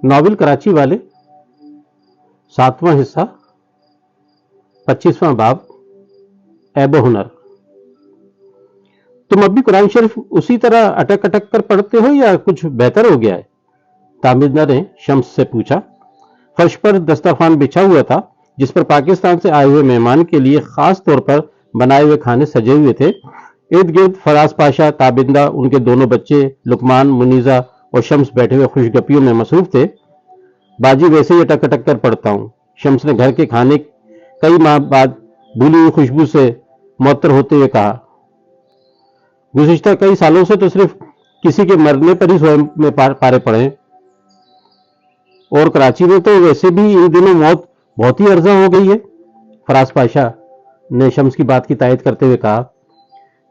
Novel Karachi والے 7واں حصہ 25واں باب عیب و ہنر۔ تم اب بھی قرآن شریف اسی طرح اٹک اٹک کر پڑھتے ہو یا کچھ بہتر ہو گیا ہے؟ تابندہ نے شمس سے پوچھا۔ فرش پر دسترخوان بچھا ہوا تھا جس پر پاکستان سے آئے ہوئے مہمان کے لیے خاص طور پر بنائے ہوئے کھانے سجے ہوئے تھے۔ ارد گرد فراز پاشا، تابندہ، ان کے دونوں بچے لقمان، منیزہ اور شمس بیٹھے ہوئے خوش گپیوں میں مصروف تھے۔ باجی ویسے ہی اٹک اٹک کر پڑھتا ہوں، شمس نے گھر کے کھانے کئی ماہ بعد بھولی ہوئی خوشبو سے معطر ہوتے ہوئے کہا۔ گزشتہ کئی سالوں سے تو صرف کسی کے مرنے پر ہی سوئم میں پارے پڑے ہیں، اور کراچی میں تو ویسے بھی ان دنوں موت بہت ہی ارزاں ہو گئی ہے۔ فراز پاشا نے شمس کی بات کی تائید کرتے ہوئے کہا۔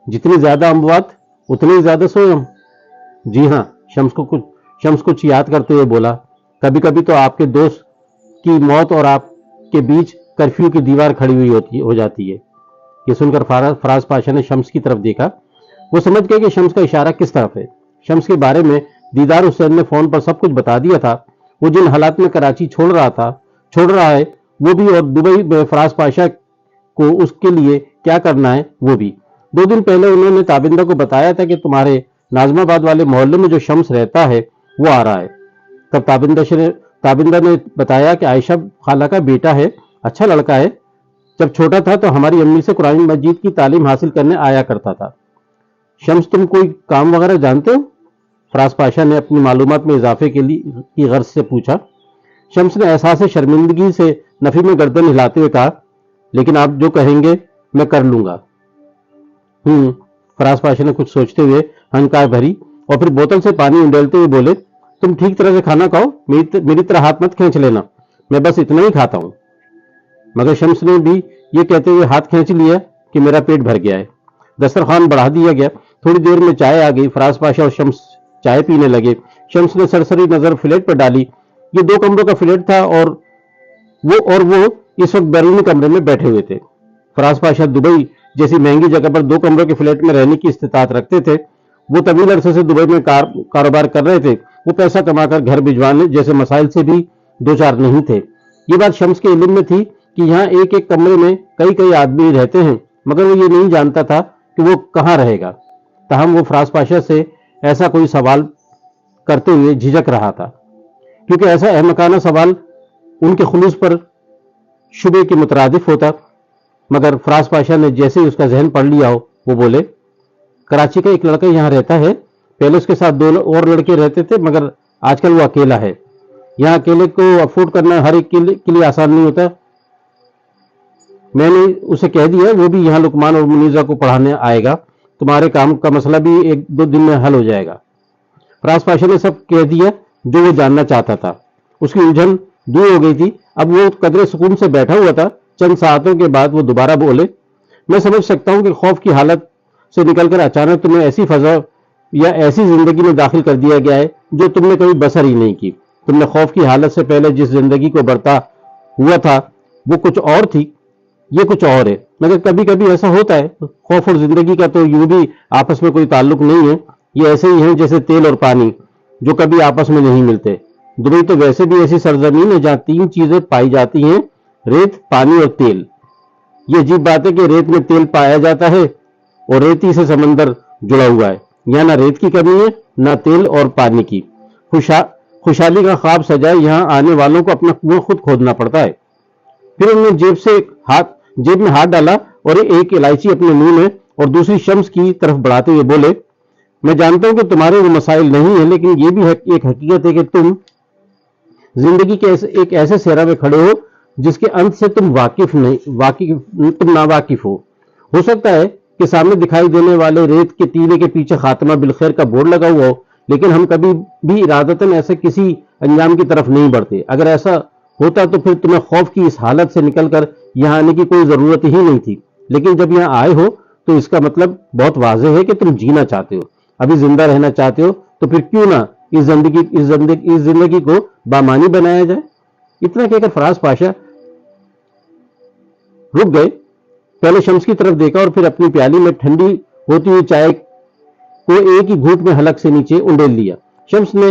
جتنی زیادہ اموات اتنی زیادہ سوئم۔ جی ہاں، شمس کچھ یاد کرتے ہوئے بولا۔ کبھی کبھی تو آپ کے دوست کی موت اور آپ کے بیچ کرفیو کی دیوار کھڑی ہوئی ہو جاتی ہے۔ یہ سن کر فراز پاشا نے شمس کی طرف دیکھا۔ وہ سمجھ گئے کہ شمس کا اشارہ کس طرف ہے۔ شمس کے بارے میں دیدار حسین نے فون پر سب کچھ بتا دیا تھا۔ وہ جن حالات میں کراچی چھوڑ رہا ہے وہ بھی، اور دبئی میں فراز پاشا کو اس کے لیے کیا کرنا ہے وہ بھی۔ 2 دن پہلے انہوں نے تابندہ کو بتایا تھا کہ تمہارے ناظم آباد والے محلے میں جو شمس رہتا ہے وہ آ رہا ہے۔ تب تابندہ نے بتایا کہ عائشہ خالہ کا بیٹا ہے، اچھا لڑکا ہے، جب چھوٹا تھا تو ہماری امی سے قرآن مجید کی تعلیم حاصل کرنے آیا کرتا تھا۔ شمس، تم کوئی کام وغیرہ جانتے ہو؟ فراز پاشا نے اپنی معلومات میں اضافے کی غرض سے پوچھا۔ شمس نے احساس شرمندگی سے نفی میں گردن ہلاتے ہوئے کہا، لیکن آپ جو کہیں گے میں کر لوں گا۔ فراز پاشا نے کچھ سوچتے ہوئے ہنکار بھری اور پھر بوتل سے پانی انڈیلتے ہوئے بولے، تم ٹھیک طرح سے کھانا کھاؤ، میری طرح ہاتھ مت کھینچ لینا، میں بس اتنا ہی کھاتا ہوں۔ مگر شمس نے بھی یہ کہتے ہوئے ہاتھ کھینچ لیا کہ میرا پیٹ بھر گیا ہے۔ دسترخوان بڑھا دیا گیا۔ تھوڑی دیر میں چائے آ گئی۔ فراز پاشا اور شمس چائے پینے لگے۔ شمس نے سرسری نظر فلیٹ پر ڈالی۔ یہ 2 کمروں کا فلیٹ تھا اور وہ اس وقت بیرونی کمرے میں بیٹھے ہوئے تھے۔ فراز پاشا دبئی جیسی مہنگی جگہ پر 2 کمروں کے فلیٹ میں رہنے کی استطاعت رکھتے تھے۔ وہ طویل عرصے سے دبئی میں کاروبار کر رہے تھے۔ وہ پیسہ کما کر گھر بھجوانے جیسے مسائل سے بھی 2-4 نہیں تھے۔ یہ بات شمس کے علم میں تھی کہ یہاں ایک کمرے میں کئی آدمی رہتے ہیں، مگر وہ یہ نہیں جانتا تھا کہ وہ کہاں رہے گا۔ تاہم وہ فراز پاشا سے ایسا کوئی سوال کرتے ہوئے جھجک رہا تھا، کیونکہ ایسا احمقانہ سوال ان کے خلوص پر شبے کے مترادف ہوتا۔ مگر فراز پاشا نے جیسے ہی اس کا ذہن پڑھ لیا ہو، وہ بولے، کراچی کا ایک لڑکا یہاں رہتا ہے، پہلے اس کے ساتھ 2 اور لڑکے رہتے تھے، مگر آج کل وہ اکیلا ہے۔ یہاں اکیلے کو افورڈ کرنا ہر ایک کے لیے آسان نہیں ہوتا۔ میں نے اسے کہہ دیا وہ بھی یہاں لقمان اور منیزہ کو پڑھانے آئے گا، تمہارے کام کا مسئلہ بھی 1-2 دن میں حل ہو جائے گا۔ فراز پاشا نے سب کہہ دیا جو وہ جاننا چاہتا تھا۔ اس کی الجھن دور ہو گئی تھی۔ اب وہ قدرے سکون سے بیٹھا ہوا تھا۔ چند ساعتوں کے بعد وہ دوبارہ بولے، میں سمجھ سکتا ہوں کہ خوف کی حالت سے نکل کر اچانک تمہیں ایسی فضا یا ایسی زندگی میں داخل کر دیا گیا ہے جو تم نے کبھی بسر ہی نہیں کی۔ تم نے خوف کی حالت سے پہلے جس زندگی کو برتا ہوا تھا وہ کچھ اور تھی، یہ کچھ اور ہے۔ مگر کبھی کبھی ایسا ہوتا ہے، خوف اور زندگی کا تو یوں بھی آپس میں کوئی تعلق نہیں ہے، یہ ایسے ہی ہیں جیسے تیل اور پانی جو کبھی آپس میں نہیں ملتے۔ دبئی تو ویسے بھی ایسی سرزمین ہے جہاں 3 چیزیں پائی جاتی ہیں، ریت، پانی اور تیل۔ یہ عجیب بات ہے کہ ریت میں تیل پایا جاتا ہے اور ریتی سے سمندر جڑا ہوا ہے۔ یہاں نہ ریت کی کمی ہے نہ تیل اور پانی کی۔ خوشحالی کا خواب سجائے یہاں آنے والوں کو اپنا کنواں خود کھودنا پڑتا ہے۔ پھر انہوں نے جیب میں ہاتھ ڈالا اور ایک الائچی اپنے منہ میں اور دوسری شمس کی طرف بڑھاتے ہوئے بولے، میں جانتا ہوں کہ تمہارے وہ مسائل نہیں ہیں، لیکن یہ بھی ایک حقیقت ہے کہ تم زندگی کے ایک ایسے صحرا میں کھڑے ہو جس کے انت سے تم ناواقف ہو سکتا ہے کہ سامنے دکھائی دینے والے ریت کے ٹیلے کے پیچھے خاتمہ بالخیر کا بورڈ لگا ہوا ہو، لیکن ہم کبھی بھی ارادتاً ایسے کسی انجام کی طرف نہیں بڑھتے۔ اگر ایسا ہوتا تو پھر تمہیں خوف کی اس حالت سے نکل کر یہاں آنے کی کوئی ضرورت ہی نہیں تھی۔ لیکن جب یہاں آئے ہو تو اس کا مطلب بہت واضح ہے کہ تم جینا چاہتے ہو، ابھی زندہ رہنا چاہتے ہو، تو پھر کیوں نہ اس زندگی کو بامانی بنایا جائے۔ اتنا کہہ کر فراز پاشا رک گئے، پہلے شمس کی طرف دیکھا اور پھر اپنی پیالی میں ٹھنڈی ہوتی ہوئی چائے کو ایک ہی گھونٹ میں حلق سے نیچے انڈیل لیا۔ شمس نے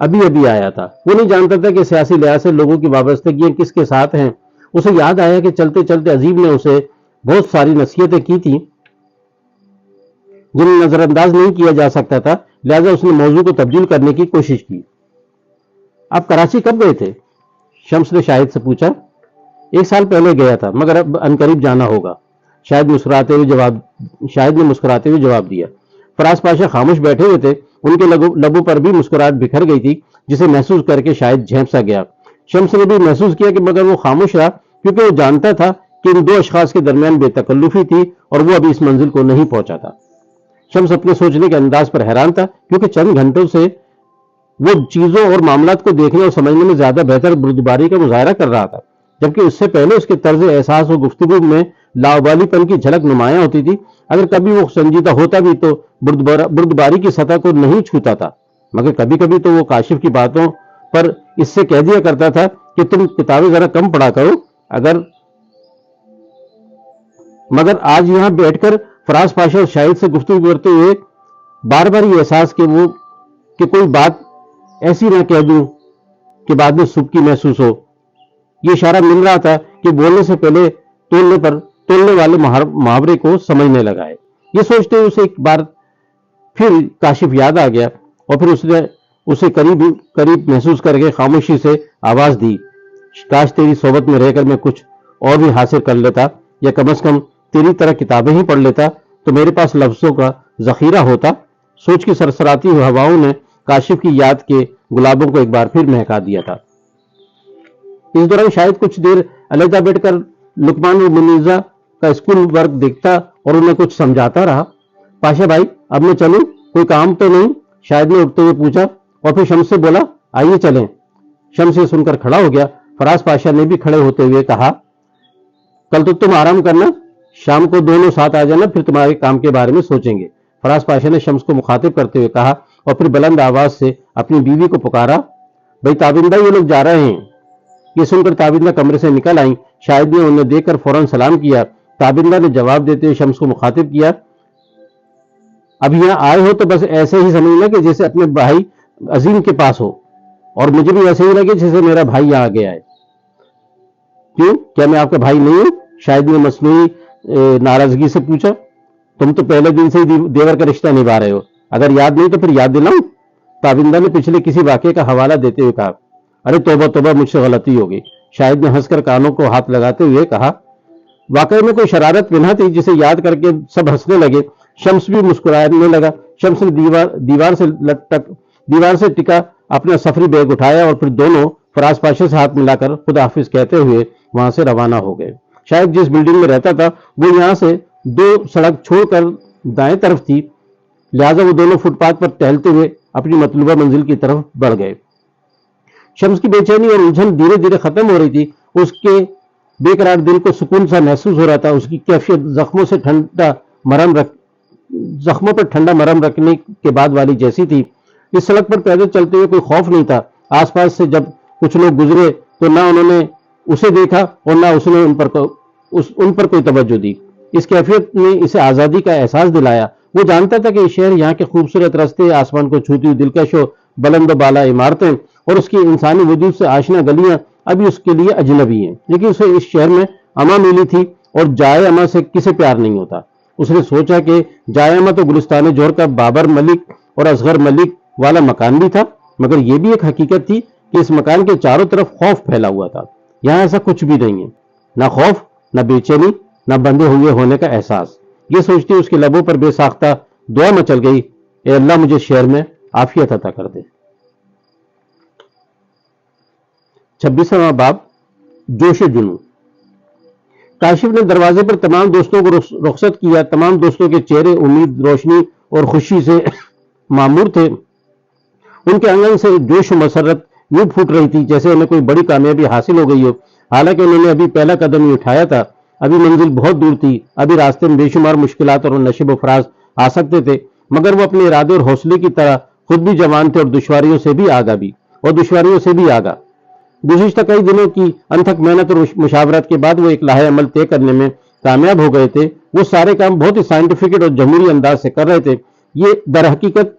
ابھی ابھی آیا تھا. وہ نہیں جانتا تھا کہ سیاسی لحاظ سے لوگوں کی وابستگیاں کس کے ساتھ ہیں. اسے یاد آیا کہ چلتے چلتے عظیم نے اسے بہت ساری نصیحتیں کی تھی جنہیں نظر انداز نہیں کیا جا سکتا تھا. لہذا اس نے موضوع کو تبدیل کرنے کی کوشش کی. آپ کراچی کب گئے تھے؟ شمس نے شاہد سے پوچھا. 1 سال پہلے گیا تھا، مگر اب عنقریب جانا ہوگا. شاہد نے مسکراتے ہوئے جواب دیا. فراز پاشا خاموش بیٹھے ہوئے تھے. ان کے لبوں پر بھی مسکراہٹ بکھر گئی تھی، جسے محسوس کر کے شاہد جھینپ سا گیا. شمس نے بھی محسوس کیا کہ مگر وہ خاموش رہا، کیونکہ وہ جانتا تھا کہ ان 2 اشخاص کے درمیان بے تکلفی تھی اور وہ ابھی اس منزل کو نہیں پہنچا تھا. شمس اپنے سوچنے کے انداز پر حیران تھا، کیونکہ چند گھنٹوں سے وہ چیزوں اور معاملات کو دیکھنے اور سمجھنے میں زیادہ بہتر بردباری کا مظاہرہ کر رہا تھا، جبکہ اس سے پہلے اس کے طرز احساس و گفتگو میں لاابالی پن کی جھلک نمایاں ہوتی تھی. اگر کبھی وہ سنجیدہ ہوتا بھی تو بردباری کی سطح کو نہیں چھوتا تھا، مگر کبھی کبھی تو وہ کاشف کی باتوں پر اس سے کہہ دیا کرتا تھا کہ تم کتابیں ذرا کم پڑھا کرو. مگر آج یہاں بیٹھ کر فراز پاشا اور شاہد سے گفتگو کرتے ہوئے بار بار یہ احساس کہ کوئی بات ایسی نہ کہہ دوں کہ بعد میں سبکی محسوس ہو، یہ اشارہ مل رہا تھا کہ بولنے سے پہلے تولنے والے محاورے کو سمجھنے لگا ہے. یہ سوچتے ہوئے اسے ایک بار پھر کاشف یاد آ گیا، اور پھر اس نے اسے قریب محسوس کر کے خاموشی سے آواز دی. کاش تیری صحبت میں رہ کر میں کچھ اور بھی حاصل کر لیتا، یا کم از کم تیری طرح کتابیں ہی پڑھ لیتا تو میرے پاس لفظوں کا ذخیرہ ہوتا. سوچ کی سرسراتی ہواؤں نے کاشف کی یاد کے گلابوں کو ایک بار پھر مہکا دیا تھا. اس دوران شاید کچھ دیر علیحدہ بیٹھ کر لقمان اور منیزہ کا اسکول ورک دیکھتا اور انہیں کچھ سمجھاتا رہا. پاشا بھائی اب میں چلوں، کوئی کام تو نہیں؟ شاید نے اٹھتے ہوئے پوچھا، اور پھر شمس سے بولا آئیے چلیں. شمس سے سن کر کھڑا ہو گیا. فراز پاشا نے بھی کھڑے ہوتے ہوئے کہا کل تو تم آرام کرنا، شام کو دونوں ساتھ آ جانا، پھر تمہارے کام کے بارے میں سوچیں گے. فراز پاشا نے شمس کو مخاطب کرتے ہوئے کہا، اور پھر بلند آواز سے اپنی بیوی کو پکارا، بھائی تابندہ یہ لوگ جا رہے ہیں. یہ سن کر تابندہ کمرے سے نکل آئیں. شاہد نے انہیں دیکھ کر فوراً سلام کیا. تابندہ نے جواب دیتے ہوئے شمس کو مخاطب کیا، اب یہاں آئے ہو تو بس ایسے ہی سمجھنا کہ جیسے اپنے بھائی عظیم کے پاس ہو، اور مجھے بھی ایسے ہی لگے جیسے میرا بھائی یہاں گیا ہے. کیوں، کیا میں آپ کا بھائی نہیں ہوں؟ شاہد نے مصنوعی ناراضگی سے پوچھا. تم تو پہلے دن سے ہی دیور کا رشتہ نبھا رہے ہو، اگر یاد نہیں تو پھر یاد دلاؤں؟ تابندہ نے پچھلے کسی واقعے کا حوالہ دیتے ہوئے کہا. ارے توبہ توبہ، مجھ سے غلطی ہوگی. شاہد نے ہنس کر کانوں کو ہاتھ لگاتے ہوئے کہا. واقعی میں کوئی شرارت پنہا تھی جسے یاد کر کے سب ہنسنے لگے. شمس بھی مسکرانے لگا. شمس نے دیوار سے ٹکا اپنا سفری بیگ اٹھایا، اور پھر دونوں فراز پاشا سے ہاتھ ملا کر خدا حافظ کہتے ہوئے وہاں سے روانہ ہو گئے. شاید جس بلڈنگ میں رہتا تھا وہ یہاں سے 2 سڑک چھوڑ کر دائیں طرف تھی، لہذا وہ دونوں فٹ پاتھ پر ٹہلتے ہوئے اپنی مطلوبہ منزل کی طرف بڑھ گئے. شمس کی بے چینی اور الجھن دھیرے دھیرے ختم ہو رہی تھی. اس کے بے قرار دل کو سکون سا محسوس ہو رہا تھا. اس کی کیفیت زخموں پر ٹھنڈا مرہم رکھنے کے بعد والی جیسی تھی. اس سڑک پر پیدل چلتے ہوئے کوئی خوف نہیں تھا. آس پاس سے جب کچھ لوگ گزرے تو نہ انہوں نے اسے دیکھا اور نہ اس نے ان پر کوئی توجہ دی. اس کیفیت نے اسے آزادی کا احساس دلایا. وہ جانتا تھا کہ یہ شہر، یہاں کے خوبصورت راستے، آسمان کو چھوتی ہوئی دلکش و بلند و بالا عمارتیں اور اس کی انسانی وجود سے آشنا گلیاں ابھی اس کے لیے اجنبی ہیں. لیکن اسے اس شہر میں اماں ملی تھی، اور جائے اماں سے کسے پیار نہیں ہوتا. اس نے سوچا کہ جائے اماں تو گلستان جوہر کا بابر ملک اور اصغر ملک والا مکان بھی تھا، مگر یہ بھی ایک حقیقت تھی کہ اس مکان کے چاروں طرف خوف پھیلا ہوا تھا. یہاں ایسا کچھ بھی نہیں ہے، نہ خوف، نہ بے چینی، نہ بندے ہوئے ہونے کا احساس. یہ سوچتی اس کے لبوں پر بے ساختہ دعا مچل گئی، اے اللہ مجھے شہر میں عافیت عطا کر دے. 26واں باب، جوش جنوں. کاشف نے دروازے پر تمام دوستوں کو رخصت کیا. تمام دوستوں کے چہرے امید، روشنی اور خوشی سے معمور تھے. ان کے آنگن سے جوش و مسرت یوں پھوٹ رہی تھی جیسے انہیں کوئی بڑی کامیابی حاصل ہو گئی ہو. حالانکہ انہوں نے ابھی پہلا قدم ہی اٹھایا تھا. ابھی منزل بہت دور تھی. ابھی راستے میں بے شمار مشکلات اور نشیب و فراز آ سکتے تھے، مگر وہ اپنے ارادے اور حوصلے کی طرح خود بھی جوان تھے، اور دشواریوں سے بھی آگاہ. گزشتہ کئی دنوں کی انتھک محنت اور مشاورت کے بعد وہ ایک لاہے عمل طے کرنے میں کامیاب ہو گئے تھے. وہ سارے کام بہت ہی سائنٹیفک اور جمہوری انداز سے کر رہے تھے. یہ در حقیقت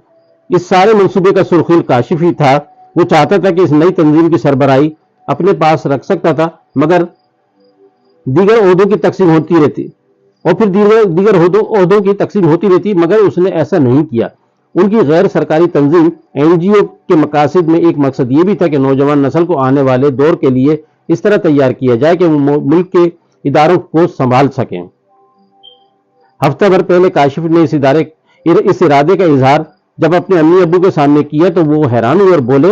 اس سارے منصوبے کا سرخیل کاشف ہی تھا، وہ چاہتا تھا کہ اس نئی تنظیم کی سربراہی اپنے پاس رکھ سکتا تھا، مگر دیگر عہدوں کی تقسیم ہوتی رہتی اور پھر دیگر عہدوں کی تقسیم ہوتی رہتی، مگر اس نے ایسا نہیں کیا۔ ان کی غیر سرکاری تنظیم این جی او کے مقاصد میں ایک مقصد یہ بھی تھا کہ نوجوان نسل کو آنے والے دور کے لیے اس طرح تیار کیا جائے کہ وہ ملک کے اداروں کو سنبھال سکیں۔ ہفتہ بھر پہلے کاشف نے اس ارادے کا اظہار جب اپنے امی ابو کے سامنے کیا تو وہ حیران ہوئے اور بولے،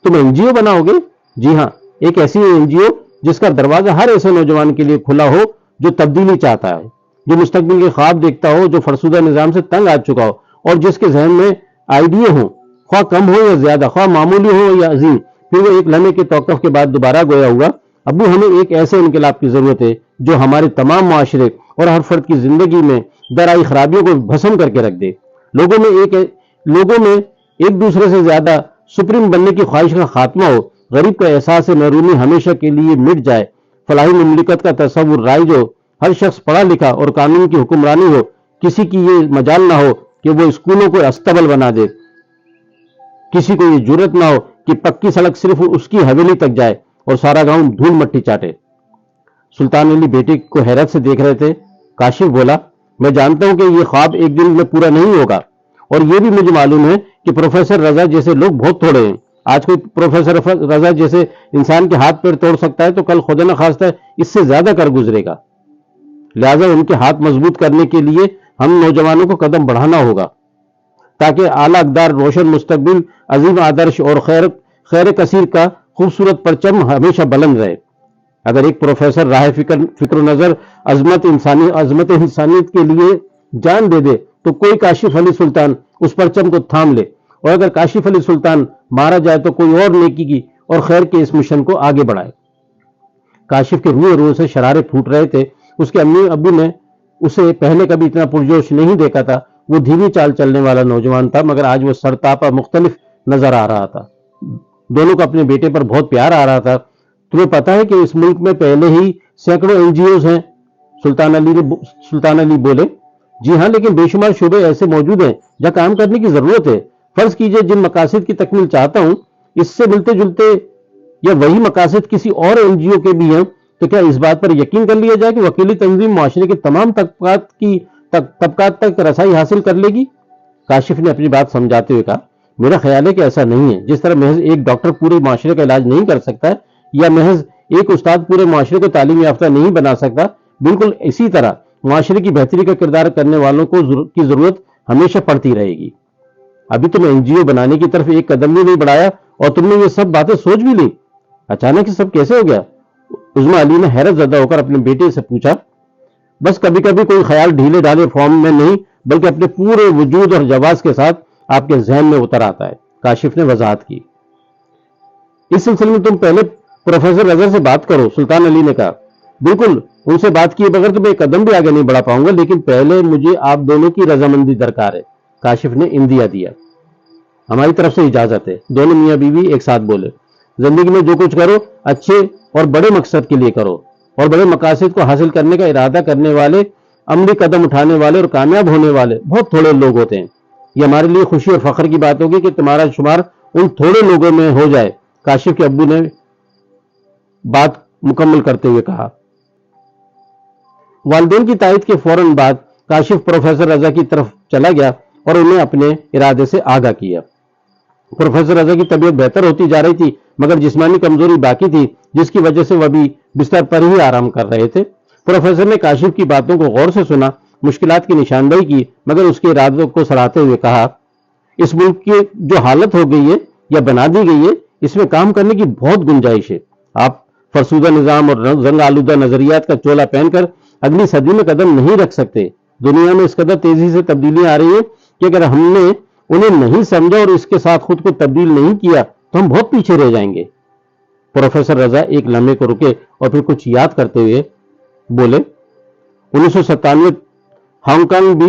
تم این جی او بناؤ گے؟ جی ہاں، ایک ایسی این جی او جس کا دروازہ ہر ایسے نوجوان کے لیے کھلا ہو جو تبدیلی چاہتا ہے، جو مستقبل کے خواب دیکھتا ہو، جو فرسودہ نظام سے تنگ آ چکا ہو اور جس کے ذہن میں آئیڈیا ہوں، خواہ کم ہو یا زیادہ، خواہ معمولی ہو یا عظیم۔ پھر وہ ایک لمحے کے توقف کے بعد دوبارہ گویا ہوا، ابو ہمیں ایک ایسے انقلاب کی ضرورت ہے جو ہمارے تمام معاشرے اور ہر فرد کی زندگی میں در آئی خرابیوں کو بھسم کر کے رکھ دے۔ لوگوں میں ایک دوسرے سے زیادہ سپریم بننے کی خواہش کا خاتمہ ہو، غریب کا احساس محرومی ہمیشہ کے لیے مٹ جائے، فلاحی مملکت کا تصور رائج ہو، ہر شخص پڑھا لکھا اور قانون کی حکمرانی ہو، کسی کی یہ مجال نہ ہو کہ وہ اسکولوں کو استبل بنا دے، کسی کو یہ جرت نہ ہو کہ پکی سڑک صرف اس کی حویلی تک جائے اور سارا گاؤں دھول مٹی چاٹے۔ سلطان علی بیٹے کو حیرت سے دیکھ رہے تھے۔ کاشف بولا، میں جانتا ہوں کہ یہ خواب ایک دن میں پورا نہیں ہوگا، اور یہ بھی مجھے معلوم ہے کہ پروفیسر رضا جیسے لوگ بہت تھوڑے ہیں۔ آج کوئی پروفیسر رضا جیسے انسان کے ہاتھ پیر توڑ سکتا ہے تو کل خدا نہ خواستہ اس سے زیادہ کر گزرے گا۔ لہذا ان کے ہاتھ مضبوط کرنے کے لیے ہم نوجوانوں کو قدم بڑھانا ہوگا تاکہ اعلیٰ اقدار، روشن مستقبل، عظیم آدرش اور خیر کثیر کا خوبصورت پرچم ہمیشہ بلند رہے۔ اگر ایک پروفیسر راہ فکر و نظر، عظمت انسانیت کے لیے جان دے دے تو کوئی کاشف علی سلطان اس پرچم کو تھام لے، اور اگر کاشف علی سلطان مارا جائے تو کوئی اور نیکی کی اور خیر کے اس مشن کو آگے بڑھائے۔ کاشف کے روح سے شرارے پھوٹ رہے تھے۔ اس کے امی ابو نے اسے پہلے کبھی اتنا پرجوش نہیں دیکھا تھا۔ وہ دھیمی چال چلنے والا نوجوان تھا، مگر آج وہ سرتاپا مختلف نظر آ رہا تھا۔ دونوں کو اپنے بیٹے پر بہت پیار آ رہا تھا۔ تمہیں پتا ہے کہ اس ملک میں پہلے ہی سینکڑوں این جی اوز ہیں؟ سلطان علی بولے۔ جی ہاں، لیکن بے شمار شعبے ایسے موجود ہیں جہاں کام کرنے کی ضرورت ہے۔ فرض کیجئے جن مقاصد کی تکمیل چاہتا ہوں اس سے ملتے جلتے یا وہی مقاصد کسی اور این جی او کے بھی ہیں، تو کیا اس بات پر یقین کر لیا جائے کہ وکیلی تنظیم معاشرے کے تمام طبقات تک رسائی حاصل کر لے گی؟ کاشف نے اپنی بات سمجھاتے ہوئے کہا، میرا خیال ہے کہ ایسا نہیں ہے۔ جس طرح محض ایک ڈاکٹر پورے معاشرے کا علاج نہیں کر سکتا ہے، یا محض ایک استاد پورے معاشرے کو تعلیم یافتہ نہیں بنا سکتا، بالکل اسی طرح معاشرے کی بہتری کا کردار کرنے والوں کی ضرورت ہمیشہ پڑتی رہے گی۔ ابھی تم این جی او بنانے کی طرف ایک قدم بھی نہیں بڑھایا اور تم نے یہ سب باتیں سوچ بھی لی، اچانک سب کیسے ہو گیا؟ عظمیٰ علی نے حیرت زدہ ہو کر اپنے بیٹے سے پوچھا۔ بس کبھی کبھی کوئی خیال ڈھیلے ڈھالے فارم میں نہیں بلکہ اپنے پورے وجود اور جواز کے ساتھ آپ کے ذہن میں اتر آتا ہے، کاشف نے وضاحت کی۔ اس سلسلے میں تم پہلے پروفیسر رضا سے بات کرو، سلطان علی نے کہا۔ بالکل، ان سے بات کیے بغیر تو میں ایک قدم بھی آگے نہیں بڑھا پاؤں گا، لیکن پہلے مجھے آپ دونوں کی رضامندی درکار ہے، کاشف نے اندیا دیا۔ ہماری طرف سے اجازت ہے، دونوں میاں بیوی ایک ساتھ بولے۔ زندگی میں جو کچھ کرو اچھے اور بڑے مقصد کے لیے کرو، اور بڑے مقاصد کو حاصل کرنے کا ارادہ کرنے والے، عملی قدم اٹھانے والے اور کامیاب ہونے والے بہت تھوڑے لوگ ہوتے ہیں۔ یہ ہمارے لیے خوشی اور فخر کی بات ہوگی کہ تمہارا شمار ان تھوڑے لوگوں میں ہو جائے، کاشف کے ابو نے بات مکمل کرتے ہوئے کہا۔ والدین کی تائید کے فوراً بعد کاشف پروفیسر رضا کی طرف چلا گیا اور انہیں اپنے ارادے سے آگاہ کیا۔ پروفیسر رضا کی طبیعت بہتر ہوتی جا رہی تھی، مگر جسمانی کمزوری باقی تھی، جس کی وجہ سے وہ بھی بستر پر ہی آرام کر رہے تھے۔ پروفیسر نے کاشف کی باتوں کو غور سے سنا، مشکلات کی نشاندہی کی، مگر اس کے ارادوں کو سراہتے ہوئے کہا، اس ملک کی جو حالت ہو گئی ہے یا بنا دی گئی ہے، اس میں کام کرنے کی بہت گنجائش ہے۔ آپ فرسودہ نظام اور زنگ آلودہ نظریات کا چولا پہن کر اگلی صدی میں قدم نہیں رکھ سکتے۔ دنیا میں اس قدر تیزی سے تبدیلیاں آ رہی ہیں کہ اگر ہم نے انہیں نہیں سمجھا اور اس کے ساتھ خود کو تبدیل نہیں کیا تو ہم بہت پیچھے رہ جائیں گے۔ پروفیسر رضا ایک لمحے کو رکے اور پھر کچھ یاد کرتے ہوئے بولے، 1997 ہانگ کانگ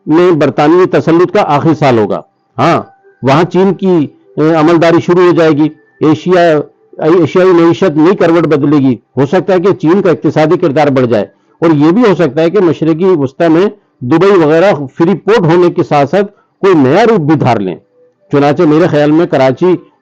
میں برطانوی تسلط کا آخری سال ہوگا۔ ہاں، وہاں چین کی عملداری شروع ہو جائے گی، ایشیائی معیشت نئی کروٹ بدلے گی۔ ہو سکتا ہے کہ چین کا اقتصادی کردار بڑھ جائے، اور یہ بھی ہو سکتا ہے کہ مشرقی وسطی میں دبئی وغیرہ فری پورٹ ہونے کے ساتھ ساتھ کوئی نیا روپ بھی دھار لیں۔ چنانچہ میرے خیال میں کراچی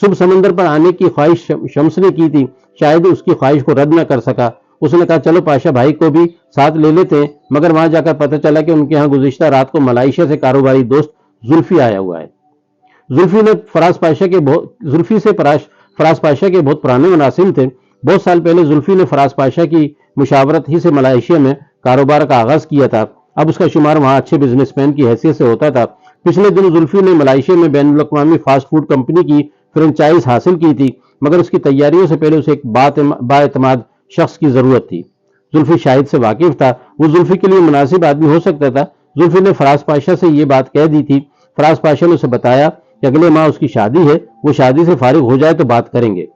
صبح سمندر پر آنے کی خواہش شمس نے کی تھی، شاید اس کی خواہش کو رد نہ کر سکا۔ اس نے کہا چلو پاشا بھائی کو بھی ساتھ لے لیتے ہیں، مگر وہاں جا کر پتہ چلا کہ ان کے ہاں گزشتہ رات کو ملائیشیا سے کاروباری دوست زلفی آیا ہوا ہے۔ زلفی سے فراز پاشا کے بہت پرانے مناسب تھے۔ بہت سال پہلے زلفی نے فراز پاشا کی مشاورت ہی سے ملائیشیا میں کاروبار کا آغاز کیا تھا۔ اب اس کا شمار وہاں اچھے بزنس مین کی حیثیت سے ہوتا تھا۔ پچھلے دن زلفی نے ملائیشیا میں بین الاقوامی فاسٹ فوڈ کمپنی کی فرنچائز حاصل کی تھی، مگر اس کی تیاریوں سے پہلے اسے ایک بااعتماد شخص کی ضرورت تھی۔ زلفی شاہد سے واقف تھا، وہ زلفی کے لیے مناسب آدمی ہو سکتا تھا۔ زلفی نے فراز پاشا سے یہ بات کہہ دی تھی۔ فراز پاشا نے اسے بتایا کہ اگلے ماہ اس کی شادی ہے، وہ شادی سے فارغ ہو جائے تو بات کریں گے۔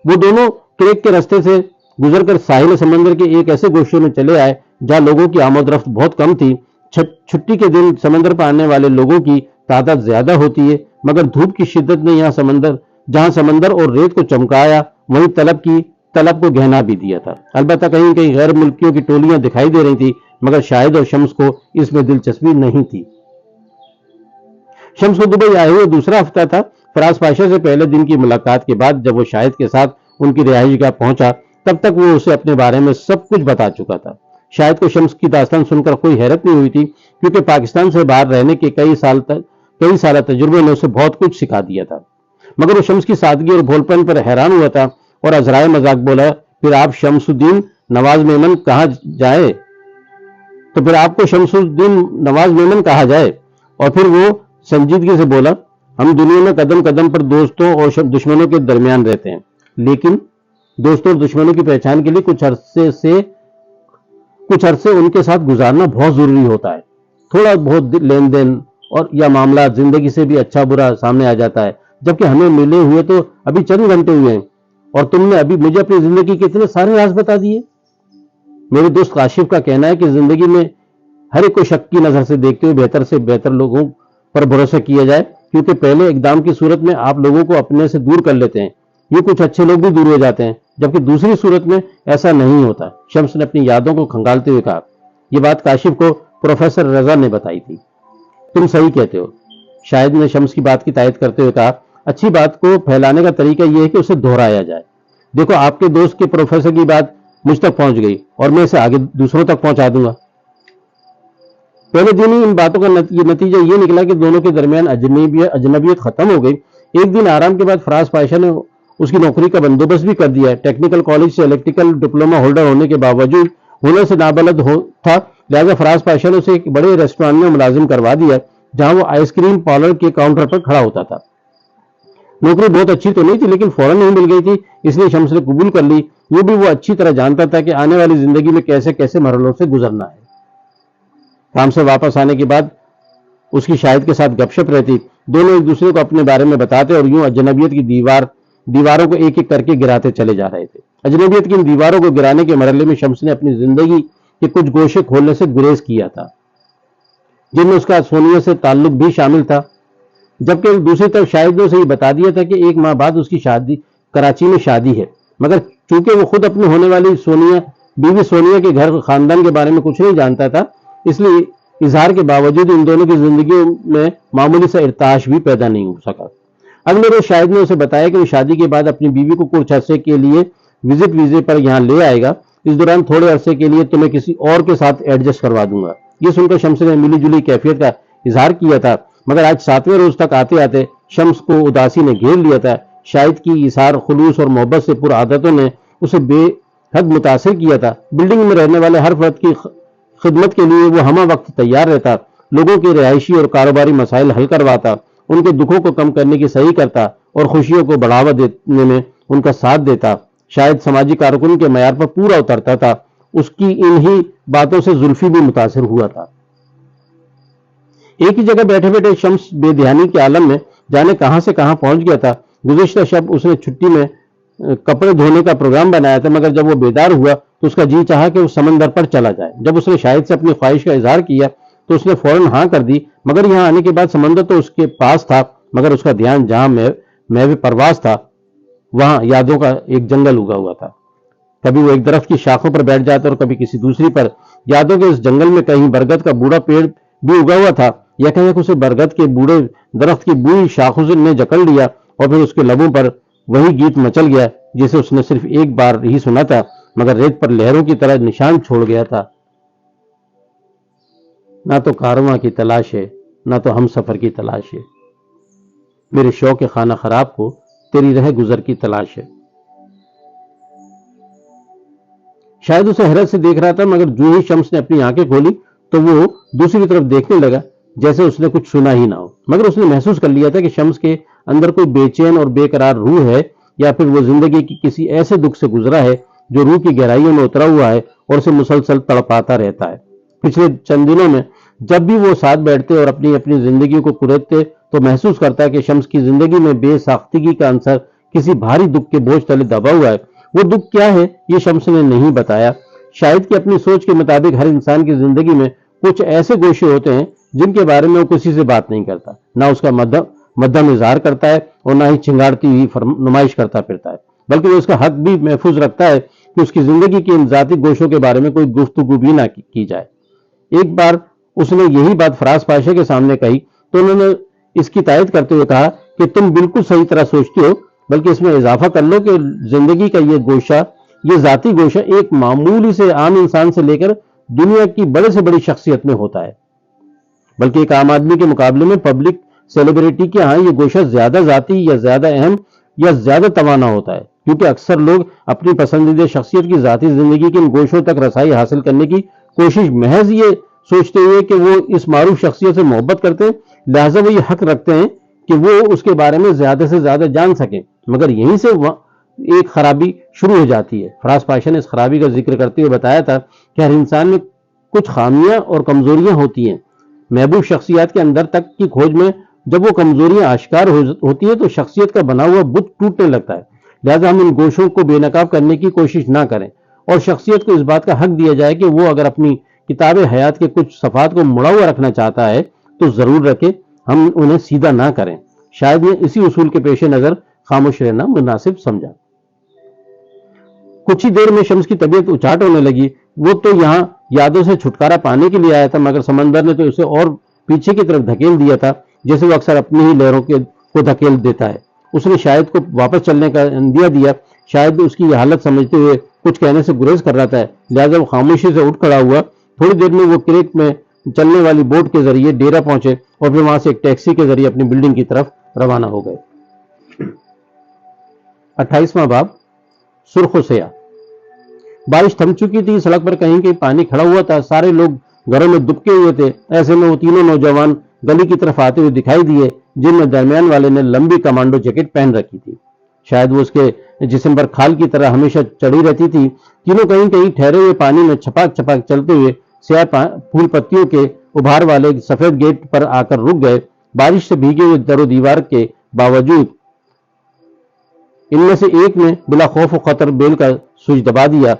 وہ دونوں کریک کے رستے سے گزر کر ساحل سمندر کے ایک ایسے گوشے میں چلے آئے جہاں لوگوں کی آمد رفت بہت کم تھی۔ چھٹی کے دن سمندر پر آنے والے لوگوں کی تعداد زیادہ ہوتی ہے، مگر دھوپ کی شدت نے جہاں سمندر اور ریت کو چمکایا، وہیں طلب کو گہنا بھی دیا تھا۔ البتہ کہیں کہیں غیر ملکیوں کی ٹولیاں دکھائی دے رہی تھی، مگر شاہد اور شمس کو اس میں دلچسپی نہیں تھی۔ شمس کو دبئی آئے ہوئے دوسرا ہفتہ تھا۔ فراز پاشا سے پہلے دن کی ملاقات کے بعد جب وہ شاہد کے ساتھ ان کی رہائش گاہ پہنچا، تب تک وہ اسے اپنے بارے میں سب کچھ بتا چکا تھا۔ شاہد کو شمس کی داستان سن کر کوئی حیرت نہیں ہوئی تھی، کیونکہ پاکستان سے باہر رہنے کے کئی سالہ تجربے نے اسے بہت کچھ سکھا دیا تھا۔ مگر وہ شمس کی سادگی اور بھولپن پر حیران ہوا تھا اور ازرائے مذاق بولا، پھر آپ شمس الدین نواز میمن کہا جائے؟ اور پھر وہ سنجیدگی سے بولا، ہم دنیا میں قدم قدم پر دوستوں اور دشمنوں کے درمیان رہتے ہیں، لیکن دوستوں اور دشمنوں کی پہچان کے لیے کچھ عرصے ان کے ساتھ گزارنا بہت ضروری ہوتا ہے۔ تھوڑا بہت لین دین اور یا معاملات زندگی سے بھی اچھا برا سامنے آ جاتا ہے، جبکہ ہمیں ملے ہوئے تو ابھی چند گھنٹے ہوئے ہیں اور تم نے ابھی مجھے اپنی زندگی کے اتنے سارے راز بتا دیے۔ میرے دوست کاشف کا کہنا ہے کہ زندگی میں ہر ایک کو شک کی نظر سے دیکھتے ہوئے بہتر سے بہتر لوگوں پر بھروسہ کیا جائے، کیونکہ پہلے اقدام کی صورت میں آپ لوگوں کو اپنے سے دور کر لیتے ہیں، یہ کچھ اچھے لوگ بھی دور ہو جاتے ہیں، جبکہ دوسری صورت میں ایسا نہیں ہوتا۔ شمس نے اپنی یادوں کو کھنگالتے ہوئے کہا، یہ بات کاشف کو پروفیسر رضا نے بتائی تھی۔ تم صحیح کہتے ہو، شاہد نے شمس کی بات کی تائید کرتے ہوئے کہا، اچھی بات کو پھیلانے کا طریقہ یہ ہے کہ اسے دہرایا جائے۔ دیکھو آپ کے دوست کے پروفیسر کی بات مجھ تک پہنچ گئی اور میں اسے آگے دوسروں تک پہنچا دوں گا۔ پہلے دن ہی ان باتوں کا نتیجہ یہ نکلا کہ دونوں کے درمیان اجنبیت ختم ہو گئی۔ ایک دن آرام کے بعد فراز پاشا نے اس کی نوکری کا بندوبست بھی کر دیا ہے۔ ٹیکنیکل کالج سے الیکٹریکل ڈپلوما ہولڈر ہونے کے باوجود ہنر سے نابلد تھا، لہذا فراز پاشا نے اسے ایک بڑے ریسٹورانٹ میں ملازم کروا دیا جہاں وہ آئس کریم پارلر کے کاؤنٹر پر کھڑا ہوتا تھا۔ نوکری بہت اچھی تو نہیں تھی، لیکن فوراً نہیں مل گئی تھی، اس لیے شمس نے قبول کر لی۔ یہ بھی وہ اچھی طرح جانتا تھا کہ آنے والی زندگی میں کیسے کیسے مرحلوں سے گزرنا ہے۔ کام سے واپس آنے کے بعد اس کی شاہد کے ساتھ گپ شپ رہتی، دونوں ایک دوسرے کو اپنے بارے میں بتاتے اور یوں اجنبیت کی دیواروں کو ایک ایک کر کے گراتے چلے جا رہے تھے۔ اجنبیت کی ان دیواروں کو گرانے کے مرحلے میں شمس نے اپنی زندگی کے کچھ گوشے کھولنے سے گریز کیا تھا، جن میں اس کا سونیا سے تعلق بھی شامل تھا، جبکہ دوسری طرف شاہد نے اسے یہ بتا دیا تھا کہ ایک ماہ بعد اس کی کراچی میں شادی ہے، مگر چونکہ وہ خود اپنی ہونے والی بیوی سونیا کے گھر خاندان کے بارے میں کچھ نہیں جانتا تھا، اس لیے اظہار کے باوجود ان دونوں کی زندگیوں میں معمولی سا ارتعاش بھی پیدا نہیں ہو سکا۔ اگلے روز شاہد نے اسے بتایا کہ وہ شادی کے بعد اپنی بیوی کو کچھ عرصے کے لیے وزٹ ویزے پر یہاں لے آئے گا، اس دوران تھوڑے عرصے کے لیے تمہیں کسی اور کے ساتھ ایڈجسٹ کروا دوں گا۔ یہ سن کر شمس نے ملی جلی کیفیت کا اظہار کیا تھا، مگر آج 7ویں روز تک آتے آتے شمس کو اداسی نے گھیر لیا تھا۔ شاہد کی اظہار خلوص اور محبت سے پر عادتوں نے اسے بے حد متاثر کیا تھا۔ بلڈنگ میں رہنے والے ہر فرد کی خدمت کے لیے وہ ہمہ وقت تیار رہتا، لوگوں کے رہائشی اور کاروباری مسائل حل کرواتا، ان کے دکھوں کو کم کرنے کی صحیح کرتا اور خوشیوں کو بڑھاوا دینے میں ان کا ساتھ دیتا۔ شاید سماجی کارکن کے معیار پر پورا اترتا تھا۔ اس کی انہی باتوں سے زلفی بھی متاثر ہوا تھا۔ ایک ہی جگہ بیٹھے بیٹھے شمس بے دھیانی کے عالم میں جانے کہاں سے کہاں پہنچ گیا تھا۔ گزشتہ شب اس نے چھٹی میں کپڑے دھونے کا پروگرام بنایا تھا، مگر جب وہ بیدار ہوا تو اس کا جی چاہا کہ وہ سمندر پر چلا جائے۔ جب اس نے شاہد سے اپنی خواہش کا اظہار کیا تو اس نے فوراً ہاں کر دی، مگر یہاں آنے کے بعد سمندر تو اس کے پاس تھا، مگر اس کا دھیان جہاں محو پرواز تھا وہاں یادوں کا ایک جنگل اگا ہوا تھا۔ کبھی وہ ایک درخت کی شاخوں پر بیٹھ جاتا اور کبھی کسی دوسری پر۔ یادوں کے اس جنگل میں کہیں برگد کا بوڑھا پیڑ بھی اگا ہوا تھا، یا کہیں اسے برگد کے بوڑھے درخت کی بوئی شاخوں نے جکڑ لیا اور پھر اس کے لبوں پر وہی گیت مچل گیا جسے اس نے صرف ایک بار ہی سنا تھا، مگر ریت پر لہروں کی طرح نشان چھوڑ گیا تھا۔ نہ تو کارواں کی تلاش ہے، نہ تو ہم سفر کی تلاش ہے، میرے شوق خانہ خراب کو تیری رہ گزر کی تلاش ہے۔ شاید اسے حیرت سے دیکھ رہا تھا، مگر جو ہی شمس نے اپنی آنکھیں کھولی تو وہ دوسری طرف دیکھنے لگا جیسے اس نے کچھ سنا ہی نہ ہو، مگر اس نے محسوس کر لیا تھا کہ شمس کے اندر کوئی بے چین اور بے قرار روح ہے، یا پھر وہ زندگی کی کسی ایسے دکھ سے گزرا ہے جو روح کی گہرائیوں میں اترا ہوا ہے اور اسے مسلسل تڑپاتا رہتا ہے۔ پچھلے چند دنوں میں جب بھی وہ ساتھ بیٹھتے اور اپنی اپنی زندگی کو کریدتے تو محسوس کرتا ہے کہ شمس کی زندگی میں بے ساختگی کا عنصر کسی بھاری دکھ کے بوجھ تلے دبا ہوا ہے۔ وہ دکھ کیا ہے یہ شمس نے نہیں بتایا۔ شاید کہ اپنی سوچ کے مطابق ہر انسان کی زندگی میں کچھ ایسے گوشے ہوتے ہیں جن کے بارے میں وہ کسی سے بات نہیں کرتا، نہ اس کا مدھم اظہار کرتا ہے اور نہ ہی چنگاڑتی ہوئی نمائش کرتا پھرتا ہے، بلکہ وہ اس کا حق بھی محفوظ رکھتا ہے کہ اس کی زندگی کے ان ذاتی گوشوں کے بارے میں کوئی گفتگو بھی نہ کی جائے۔ ایک بار اس نے یہی بات فراز پاشا کے سامنے کہی تو انہوں نے اس کی تائید کرتے ہوئے کہا کہ تم بالکل صحیح طرح سوچتے ہو، بلکہ اس میں اضافہ کر لو کہ زندگی کا یہ گوشہ، یہ ذاتی گوشہ ایک معمولی سے عام انسان سے لے کر دنیا کی بڑے سے بڑی شخصیت میں ہوتا ہے، بلکہ ایک عام آدمی کے مقابلے میں پبلک سیلیبریٹی کے ہاں یہ گوشہ زیادہ ذاتی یا زیادہ اہم یا زیادہ توانا ہوتا ہے، کیونکہ اکثر لوگ اپنی پسندیدہ شخصیت کی ذاتی زندگی کے ان گوشوں تک رسائی حاصل کرنے کی کوشش محض یہ سوچتے ہوئے کہ وہ اس معروف شخصیت سے محبت کرتے ہیں، لہذا وہ یہ حق رکھتے ہیں کہ وہ اس کے بارے میں زیادہ سے زیادہ جان سکیں، مگر یہیں سے ایک خرابی شروع ہو جاتی ہے۔ فراز پاشا نے اس خرابی کا ذکر کرتے ہوئے بتایا تھا کہ ہر انسان میں کچھ خامیاں اور کمزوریاں ہوتی ہیں، محبوب شخصیات کے اندر تک کی کھوج میں جب وہ کمزوریاں آشکار ہوتی ہیں تو شخصیت کا بنا ہوا بت ٹوٹنے لگتا ہے، لہذا ہم ان گوشوں کو بے نقاب کرنے کی کوشش نہ کریں اور شخصیت کو اس بات کا حق دیا جائے کہ وہ اگر اپنی کتاب حیات کے کچھ صفحات کو مڑا ہوا رکھنا چاہتا ہے تو ضرور رکھے، ہم انہیں سیدھا نہ کریں۔ شاید نے اسی اصول کے پیش نظر خاموش رہنا مناسب سمجھا۔ کچھ ہی دیر میں شمس کی طبیعت اچاٹ ہونے لگی۔ وہ تو یہاں یادوں سے چھٹکارا پانے کے لیے آیا تھا، مگر سمندر نے تو اسے اور پیچھے کی طرف دھکیل دیا تھا جیسے وہ اکثر اپنی ہی لہروں کو دھکیل دیتا ہے۔ اس نے شاید کو واپس چلنے کا اندیہ دیا، شاید اس کی یہ حالت سمجھتے ہوئے کچھ کہنے سے گریز کر رہا تھا، لہذا وہ خاموشی سے اٹھ کھڑا ہوا۔ تھوڑی دیر میں وہ کریک میں چلنے والی بوٹ کے ذریعے ڈیرا پہنچے اور پھر وہاں سے ایک ٹیکسی کے ذریعے اپنی بلڈنگ کی طرف روانہ ہو گئے۔ 28واں باب، سرخ و سیاہ۔ بارش تھم چکی تھی، سڑک پر کہیں کہیں پانی کھڑا ہوا تھا، سارے لوگ گھروں میں دبکے ہوئے تھے۔ ایسے میں وہ تینوں نوجوان گلی کی طرف آتے ہوئے دکھائی دیے جن میں درمیان والے نے لمبی کمانڈو جیکٹ پہن رکھی تھی، شاید وہ اس کے جسم پر کھال کی طرح ہمیشہ چڑھی رہتی تھی۔ تینوں کہیں کہیں ٹھہرے ہوئے پانی میں چھپاک چھپاک چلتے ہوئے سیاہ پھول پتیوں کے ابھار والے سفید گیٹ پر آ کر رک گئے۔ بارش سے بھیگے ہوئے در و دیوار کے باوجود ان میں سے ایک نے بلا خوف و خطر بیل کا سوئچ دبا دیا۔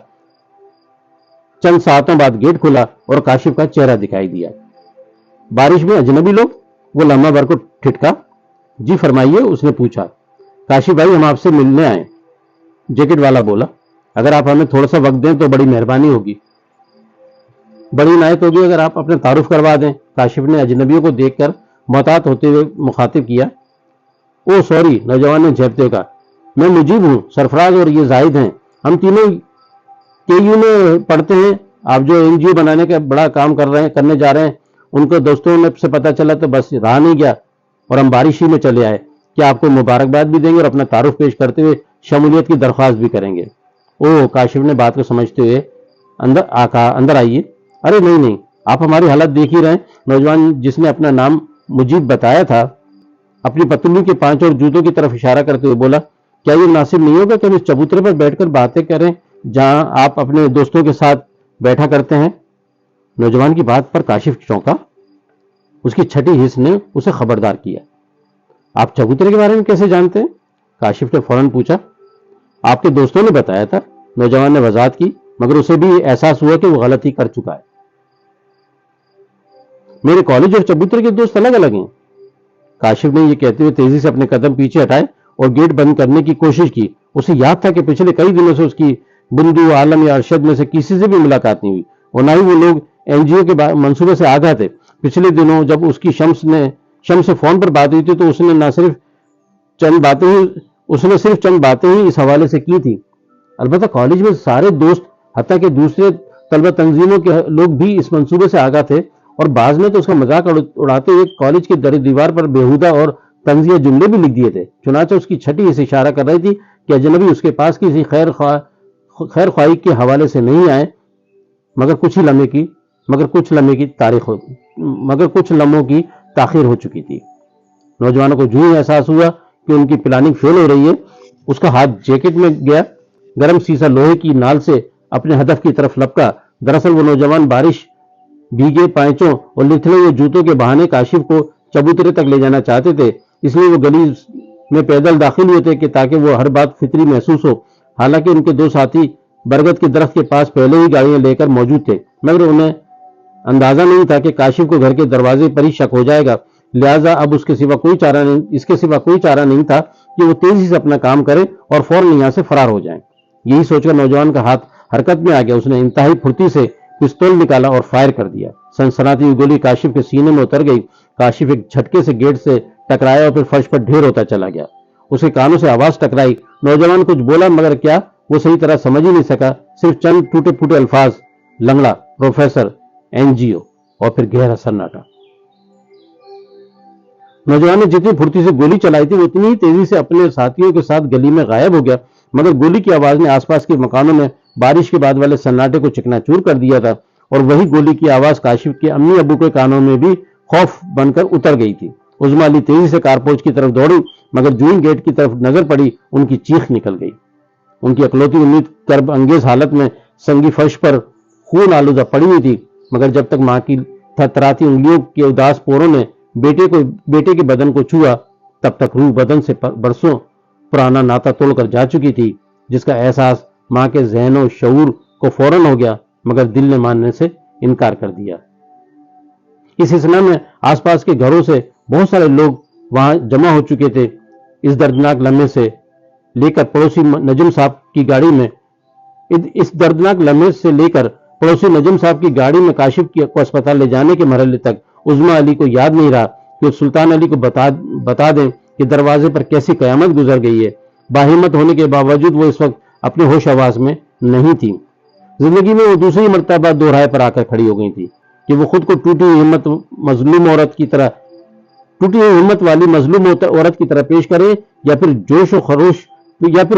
چند ساعتوں بعد گیٹ کھلا اور کاشف کا چہرہ دکھائی دیا۔ بارش میں اجنبی لوگ؟ وہ لمحہ بھر کو ٹھٹکا۔ جی فرمائیے، اس نے پوچھا۔ کاشف بھائی، ہم آپ سے ملنے آئے، جیکٹ والا بولا۔ اگر آپ ہمیں تھوڑا سا وقت دیں تو بڑی مہربانی ہوگی۔ بڑی عنایت ہوگی اگر آپ اپنے تعارف کروا دیں، کاشف نے اجنبیوں کو دیکھ کر محتاط ہوتے ہوئے مخاطب کیا۔ او سوری، نوجوان نے جھپتے ہوئے کہا، میں مجیب ہوں، سرفراز اور یہ زاہد ہیں، ہم تینوں KU میں پڑھتے ہیں۔ آپ جو NGO بنانے کا بڑا کام کرنے جا رہے ہیں، ان کو دوستوں میں سے پتہ چلا تو بس رہا نہیں گیا اور ہم بارش ہی میں چلے آئے کہ آپ کو مبارکباد بھی دیں گے اور اپنا تعارف پیش کرتے ہوئے شمولیت کی درخواست بھی کریں گے۔ او، کاشف نے بات کو سمجھتے ہوئے اندر آئیے۔ ارے نہیں، آپ ہماری حالت دیکھ ہی رہے ہیں۔ نوجوان جس نے اپنا نام مجیب بتایا تھا اپنی پتلوں کے پانچ اور جوتوں کی طرف اشارہ کرتے ہوئے بولا، کیا یہ مناسب نہیں ہوگا کہ ہم اس چبوترے پر بیٹھ کر باتیں کریں جہاں آپ اپنے دوستوں کے ساتھ بیٹھا کرتے ہیں؟ نوجوان کی بات پر کاشف چونکا۔ اس کی چھٹی حس نے اسے خبردار کیا۔ آپ چبوترے کے بارے میں کیسے جانتے ہیں؟ کاشف نے فوراً پوچھا۔ آپ کے دوستوں نے بتایا تھا، نوجوان نے وضاحت کی، مگر اسے بھی احساس ہوا کہ وہ غلطی کر چکا ہے۔ میرے کالج اور چبوترے کے دوست الگ الگ ہیں۔ کاشف نے یہ کہتے ہوئے تیزی سے اپنے قدم پیچھے ہٹائے اور گیٹ بند کرنے کی کوشش کی۔ اسے یاد تھا کہ پچھلے کئی دنوں سے اس کی بندو، عالم یا ارشد میں سے کسی سے بھی ملاقات نہیں ہوئی اور نہ ہی وہ لوگ NGO کے منصوبے سے آگاہ تھے۔ پچھلے دنوں جب اس کی شمس سے فون پر بات ہوئی تھی تو اس نے نہ صرف اس نے صرف چند باتیں ہی اس حوالے سے کی تھی۔ البتہ کالج میں سارے دوست، حتیٰ کہ دوسرے طلبہ تنظیموں کے لوگ بھی اس منصوبے سے آگاہ تھے، اور بعض نے تو اس کا مذاق اڑاتے ہوئے کالج کی در دیوار پر بےہودہ اور طنزیہ جملے بھی لکھ دیے تھے۔ چنانچہ اس کی چھٹی اس اشارہ کر رہی تھی کہ اجنبی اس کے پاس کسی خیر خواہی کے حوالے سے نہیں آئے، مگر کچھ لمحوں کی تاخیر ہو چکی تھی۔ نوجوانوں کو جو ہی احساس ہوا کہ ان کی پلاننگ فیل ہو رہی ہے، اس کا ہاتھ جیکٹ میں گیا، گرم سیسا لوہے کی نال سے اپنے ہدف کی طرف لپکا۔ دراصل وہ نوجوان بارش بھیگے پائچوں اور لتھڑے ہوئے جوتوں کے بہانے کاشف کو چبوترے تک لے جانا چاہتے تھے، اس لیے وہ گلی میں پیدل داخل ہوئے تھے کہ تاکہ وہ ہر بات فطری محسوس ہو۔ حالانکہ ان کے دو ساتھی برگد کے درخت کے پاس پہلے ہی گاڑیاں لے کر موجود تھے، مگر انہیں اندازہ نہیں تھا کہ کاشف کو گھر کے دروازے پر ہی شک ہو جائے گا، لہٰذا اب اس کے سوا کوئی چارہ نہیں تھا کہ وہ تیزی سے اپنا کام کرے اور فوراً یہاں سے فرار ہو جائیں۔ یہی سوچ کر نوجوان کا ہاتھ حرکت میں آ گیا۔ اس نے انتہائی پھرتی سے پستول نکالا اور فائر کر دیا۔ سنسناتی ہوئی گولی کاشف کے سینے میں اتر گئی۔ کاشف ایک جھٹکے سے گیٹ سے ٹکرایا اور پھر فرش پر ڈھیر ہوتا چلا گیا۔ اس کے کانوں سے آواز ٹکرائی۔ نوجوان کچھ بولا، مگر کیا وہ صحیح طرح سمجھ ہی نہیں سکا، صرف چند ٹوٹے پھوٹے الفاظ: لنگڑا، پروفیسر، NGO، اور پھر گہرا سناٹا۔ نوجوان نے جتنی پھرتی سے گولی چلائی تھی وہ اتنی ہی تیزی سے اپنے ساتھیوں کے ساتھ گلی میں غائب ہو گیا، مگر گولی کی آواز نے آس پاس کے مکانوں میں بارش کے بعد والے سناٹے کو چکنا چور کر دیا تھا، اور وہی گولی کی آواز کاشف کے امی ابو کے کانوں میں بھی خوف بن کر اتر گئی تھی۔ عظمیٰ علی تیزی سے کارپوش کی طرف دوڑی، مگر جو ہی گیٹ کی طرف نظر پڑی ان کی چیخ نکل گئی۔ ان کی اکلوتی امید کرب انگیز حالت میں سنگی فرش پر خون آلودہ پڑی ہوئی تھی، مگر جب تک ماں کی تھرتھراتی انگلیوں کے اداس پوروں نے بیٹے کے بدن کو چھوا، تب تک روح بدن سے برسوں پرانا ناتا توڑ کر جا چکی تھی، جس کا احساس ماں کے ذہن و شعور کو فوراً ہو گیا، مگر دل نے ماننے سے انکار کر دیا۔ اس اسنا میں آس پاس کے گھروں سے بہت سارے لوگ وہاں جمع ہو چکے تھے۔ اس دردناک لمحے سے لے کر پڑوسی نجم صاحب کی گاڑی میں کاشف کو اسپتال لے جانے کے مرحلے تک عظمیٰ علی کو یاد نہیں رہا کہ سلطان علی کو بتا دیں کہ دروازے پر کیسی قیامت گزر گئی ہے۔ باہمت ہونے کے باوجود وہ اس وقت اپنے ہوش آواز میں نہیں تھی۔ زندگی میں وہ دوسری مرتبہ دوراہے پر آ کر کھڑی ہو گئی تھی کہ وہ خود کو ٹوٹی ہوئی ہمت والی مظلوم عورت کی طرح پیش کرے، یا پھر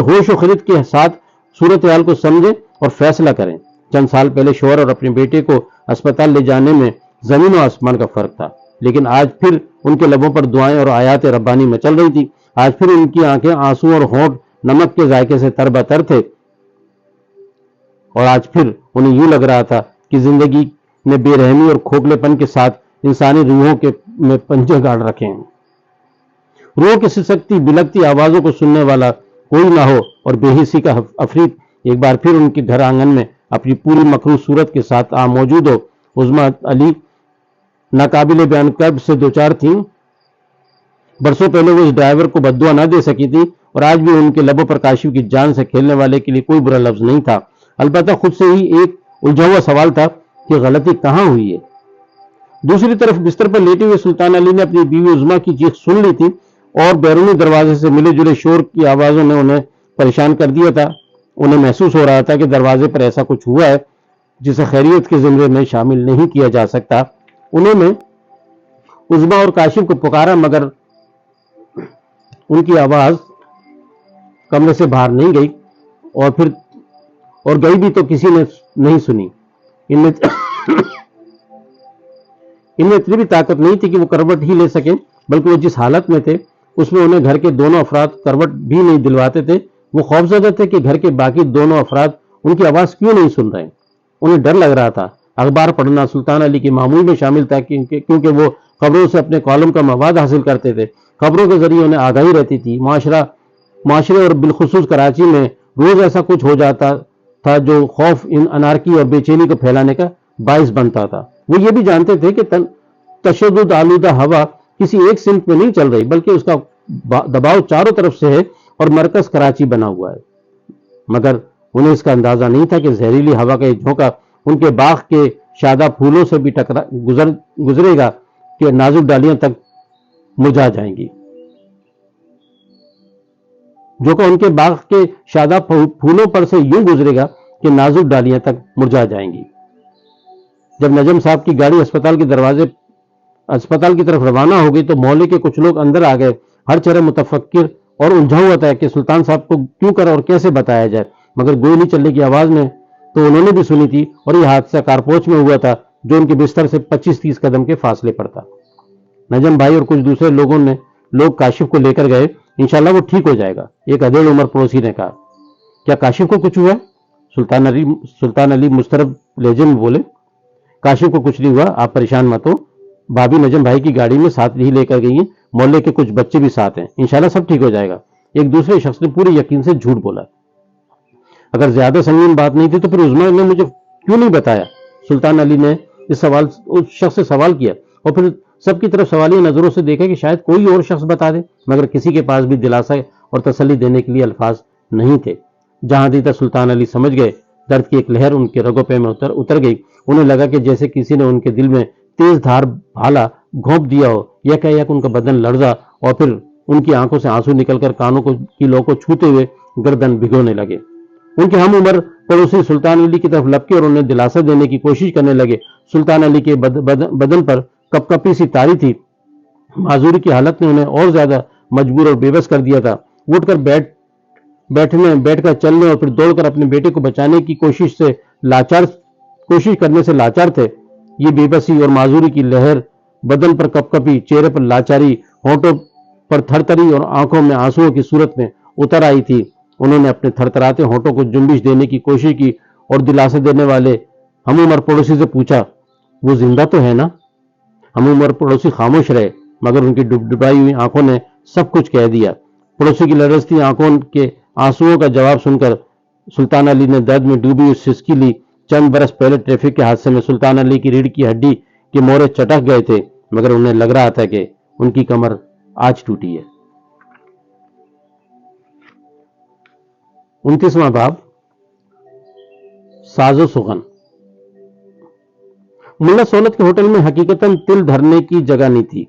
ہوش و خرد کے ساتھ صورتحال کو سمجھے اور فیصلہ کریں۔ چند سال پہلے شوہر اور اپنے بیٹے کو اسپتال لے جانے میں زمین و آسمان کا فرق تھا، لیکن آج پھر ان کے لبوں پر دعائیں اور آیات ربانی مچل رہی تھی۔ آج پھر ان کی آنکھیں آنسو اور ہونٹ نمک کے ذائقے سے تر بتر تھے، اور آج پھر انہیں یوں لگ رہا تھا کہ زندگی نے بے رحمی اور کھوکھلے پن کے ساتھ انسانی روحوں میں پنجے گاڑ رکھے ہیں۔ روح کی سسکتی بلکتی آوازوں کو سننے والا کوئی نہ ہو، اور بے حسی کا عفریت ایک بار پھر ان کے گھر آنگن میں اپنی پوری مکروہ صورت کے ساتھ موجود ہو۔ عظمیٰ علی ناقابل بیان کرب سے دوچار تھیں۔ برسوں پہلے وہ اس ڈرائیور کو بددعا نہ دے سکی تھی، اور آج بھی ان کے لبوں پر کاشف کی جان سے کھیلنے والے کے لیے کوئی برا لفظ نہیں تھا۔ البتہ خود سے ہی ایک الجھا ہوا سوال تھا کہ غلطی کہاں ہوئی ہے۔ دوسری طرف بستر پر لیٹے ہوئے سلطان علی نے اپنی بیوی عظمیٰ کی چیخ سن لی تھی، اور بیرونی دروازے سے ملے جلے شور کی آوازوں نے انہیں پریشان کر دیا تھا۔ انہیں محسوس ہو رہا تھا کہ دروازے پر ایسا کچھ ہوا ہے جسے خیریت کے زمرے میں شامل نہیں کیا جا سکتا۔ انہوں نے عظمیٰ اور کاشف کو پکارا، مگر ان کی آواز کمرے سے باہر نہیں گئی، اور گئی بھی تو کسی نے نہیں سنی۔ ان میں اتنی بھی طاقت نہیں تھی کہ وہ کروٹ ہی لے سکیں، بلکہ وہ جس حالت میں تھے اس میں انہیں گھر کے دونوں افراد کروٹ بھی نہیں دلواتے تھے۔ وہ خوفزدہ تھے کہ گھر کے باقی دونوں افراد ان کی آواز کیوں نہیں سن رہے۔ انہیں ڈر لگ رہا تھا۔ اخبار پڑھنا سلطان علی کی معمول میں شامل تھا، کیونکہ وہ خبروں سے اپنے کالم کا مواد حاصل کرتے تھے۔ خبروں کے ذریعے انہیں آگاہی رہتی تھی۔ معاشرے اور بالخصوص کراچی میں روز ایسا کچھ ہو جاتا تھا جو خوف، انارکی اور بے چینی کو پھیلانے کا باعث بنتا تھا۔ وہ یہ بھی جانتے تھے کہ تشدد آلودہ ہوا کسی ایک سمت میں نہیں چل رہی، بلکہ اس کا دباؤ چاروں طرف سے ہے، اور مرکز کراچی بنا ہوا ہے۔ مگر انہیں اس کا اندازہ نہیں تھا کہ زہریلی ہوا کا یہ جھونکا ان کے باغ کے شاداب پھولوں سے بھی گزرے گا کہ نازک ڈالیاں تک مرجھا جائیں گی۔ جو کہ ان کے باغ کے شاداب پھولوں پر سے یوں گزرے گا کہ نازک ڈالیاں تک مرجھا جائیں گی۔ جب نجم صاحب کی گاڑی اسپتال کی طرف روانہ ہو گئی تو محلے کے کچھ لوگ اندر آ گئے۔ ہر چہرہ متفکر اور الجھا ہوا تھا کہ سلطان صاحب کو کیوں کر اور کیسے بتایا جائے، مگر گولی چلنے کی آواز میں تو انہوں نے بھی سنی تھی، اور یہ حادثہ کارپوچ میں ہوا تھا جو ان کے بستر سے 25-30 قدم کے فاصلے پر تھا۔ نجم بھائی اور کچھ دوسرے لوگ کاشف کو لے کر گئے۔ انشاءاللہ وہ ٹھیک ہو جائے گا، ایک ادھیڑ عمر پڑوسی نے کہا۔ کیا کاشف کو کچھ ہوا؟ سلطان علی مسترب لہجے میں بولے۔ کاشف کو کچھ نہیں ہوا، آپ پریشان مت ہو، بھابی نجم بھائی کی گاڑی میں ساتھ ہی لے کر گئی ہیں، محلے کے کچھ بچے بھی ساتھ ہیں، انشاءاللہ سب ٹھیک ہو جائے گا۔ ایک دوسرے شخص نے پورے یقین سے جھوٹ بولا۔ اگر زیادہ سنگین بات نہیں تھی تو پھر عظمیٰ نے مجھے کیوں نہیں بتایا؟ سلطان علی نے اس شخص سے سوال کیا اور پھر سب کی طرف سوالیہ نظروں سے دیکھا کہ شاید کوئی اور شخص بتا دے، مگر کسی کے پاس بھی دلاسا اور تسلی دینے کے لیے الفاظ نہیں تھے۔ جہاں دیتا سلطان علی سمجھ گئے، درد کی ایک لہر ان کے رگوں پہ میں اتر گئی۔ انہیں لگا کہ جیسے کسی نے ان کے دل میں تیز دھار بھالا گھونپ دیا ہو۔ یک ان کا بدن لرزا اور پھر ان کی آنکھوں سے آنسو نکل کر کانوں کی لو کو چھوتے ہوئے گردن بھگونے لگے۔ ان کے ہم عمر پڑوسی سلطان علی کی طرف لپکے اور انہیں دلاسا دینے کی کوشش کرنے لگے۔ سلطان علی کے بدن پر کپ کپی سی تاری تھی۔ معذوری کی حالت نے انہیں اور زیادہ مجبور اور بے بس کر دیا تھا۔ اٹھ کر بیٹھ کر چلنے اور پھر دوڑ کر اپنے بیٹے کو بچانے کی کوشش کرنے سے لاچار تھے۔ یہ بے بسی اور معذوری کی لہر بدن پر کپ کپی، چہرے پر لاچاری، ہونٹوں پر تھرتری اور آنکھوں میں آنسوؤں کی صورت میں اتر آئی تھی۔ انہوں نے اپنے تھرتھراتے ہونٹوں کو جنبش دینے کی کوشش کی اور دلاسے دینے والے ہم عمر پڑوسی سے پوچھا، وہ زندہ تو ہے نا؟ ہم عمر پڑوسی خاموش رہے، مگر ان کی ڈبڈبائی ہوئی آنکھوں نے سب کچھ کہہ دیا۔ پڑوسی کی لرزتی آنکھوں کے آنسوؤں کا جواب سن کر سلطان علی نے درد میں ڈوبی ہوئی سسکی لی۔ چند برس پہلے ٹریفک کے حادثے میں سلطان علی کی ریڑھ کی ہڈی کے مورے چٹک گئے تھے، مگر انہیں لگ رہا تھا کہ ان کی کمر آج ٹوٹی ہے۔ 29واں باب، ساز و سخن۔ ملا سہولت کے ہوٹل میں حقیقتاً تل دھرنے کی جگہ نہیں تھی۔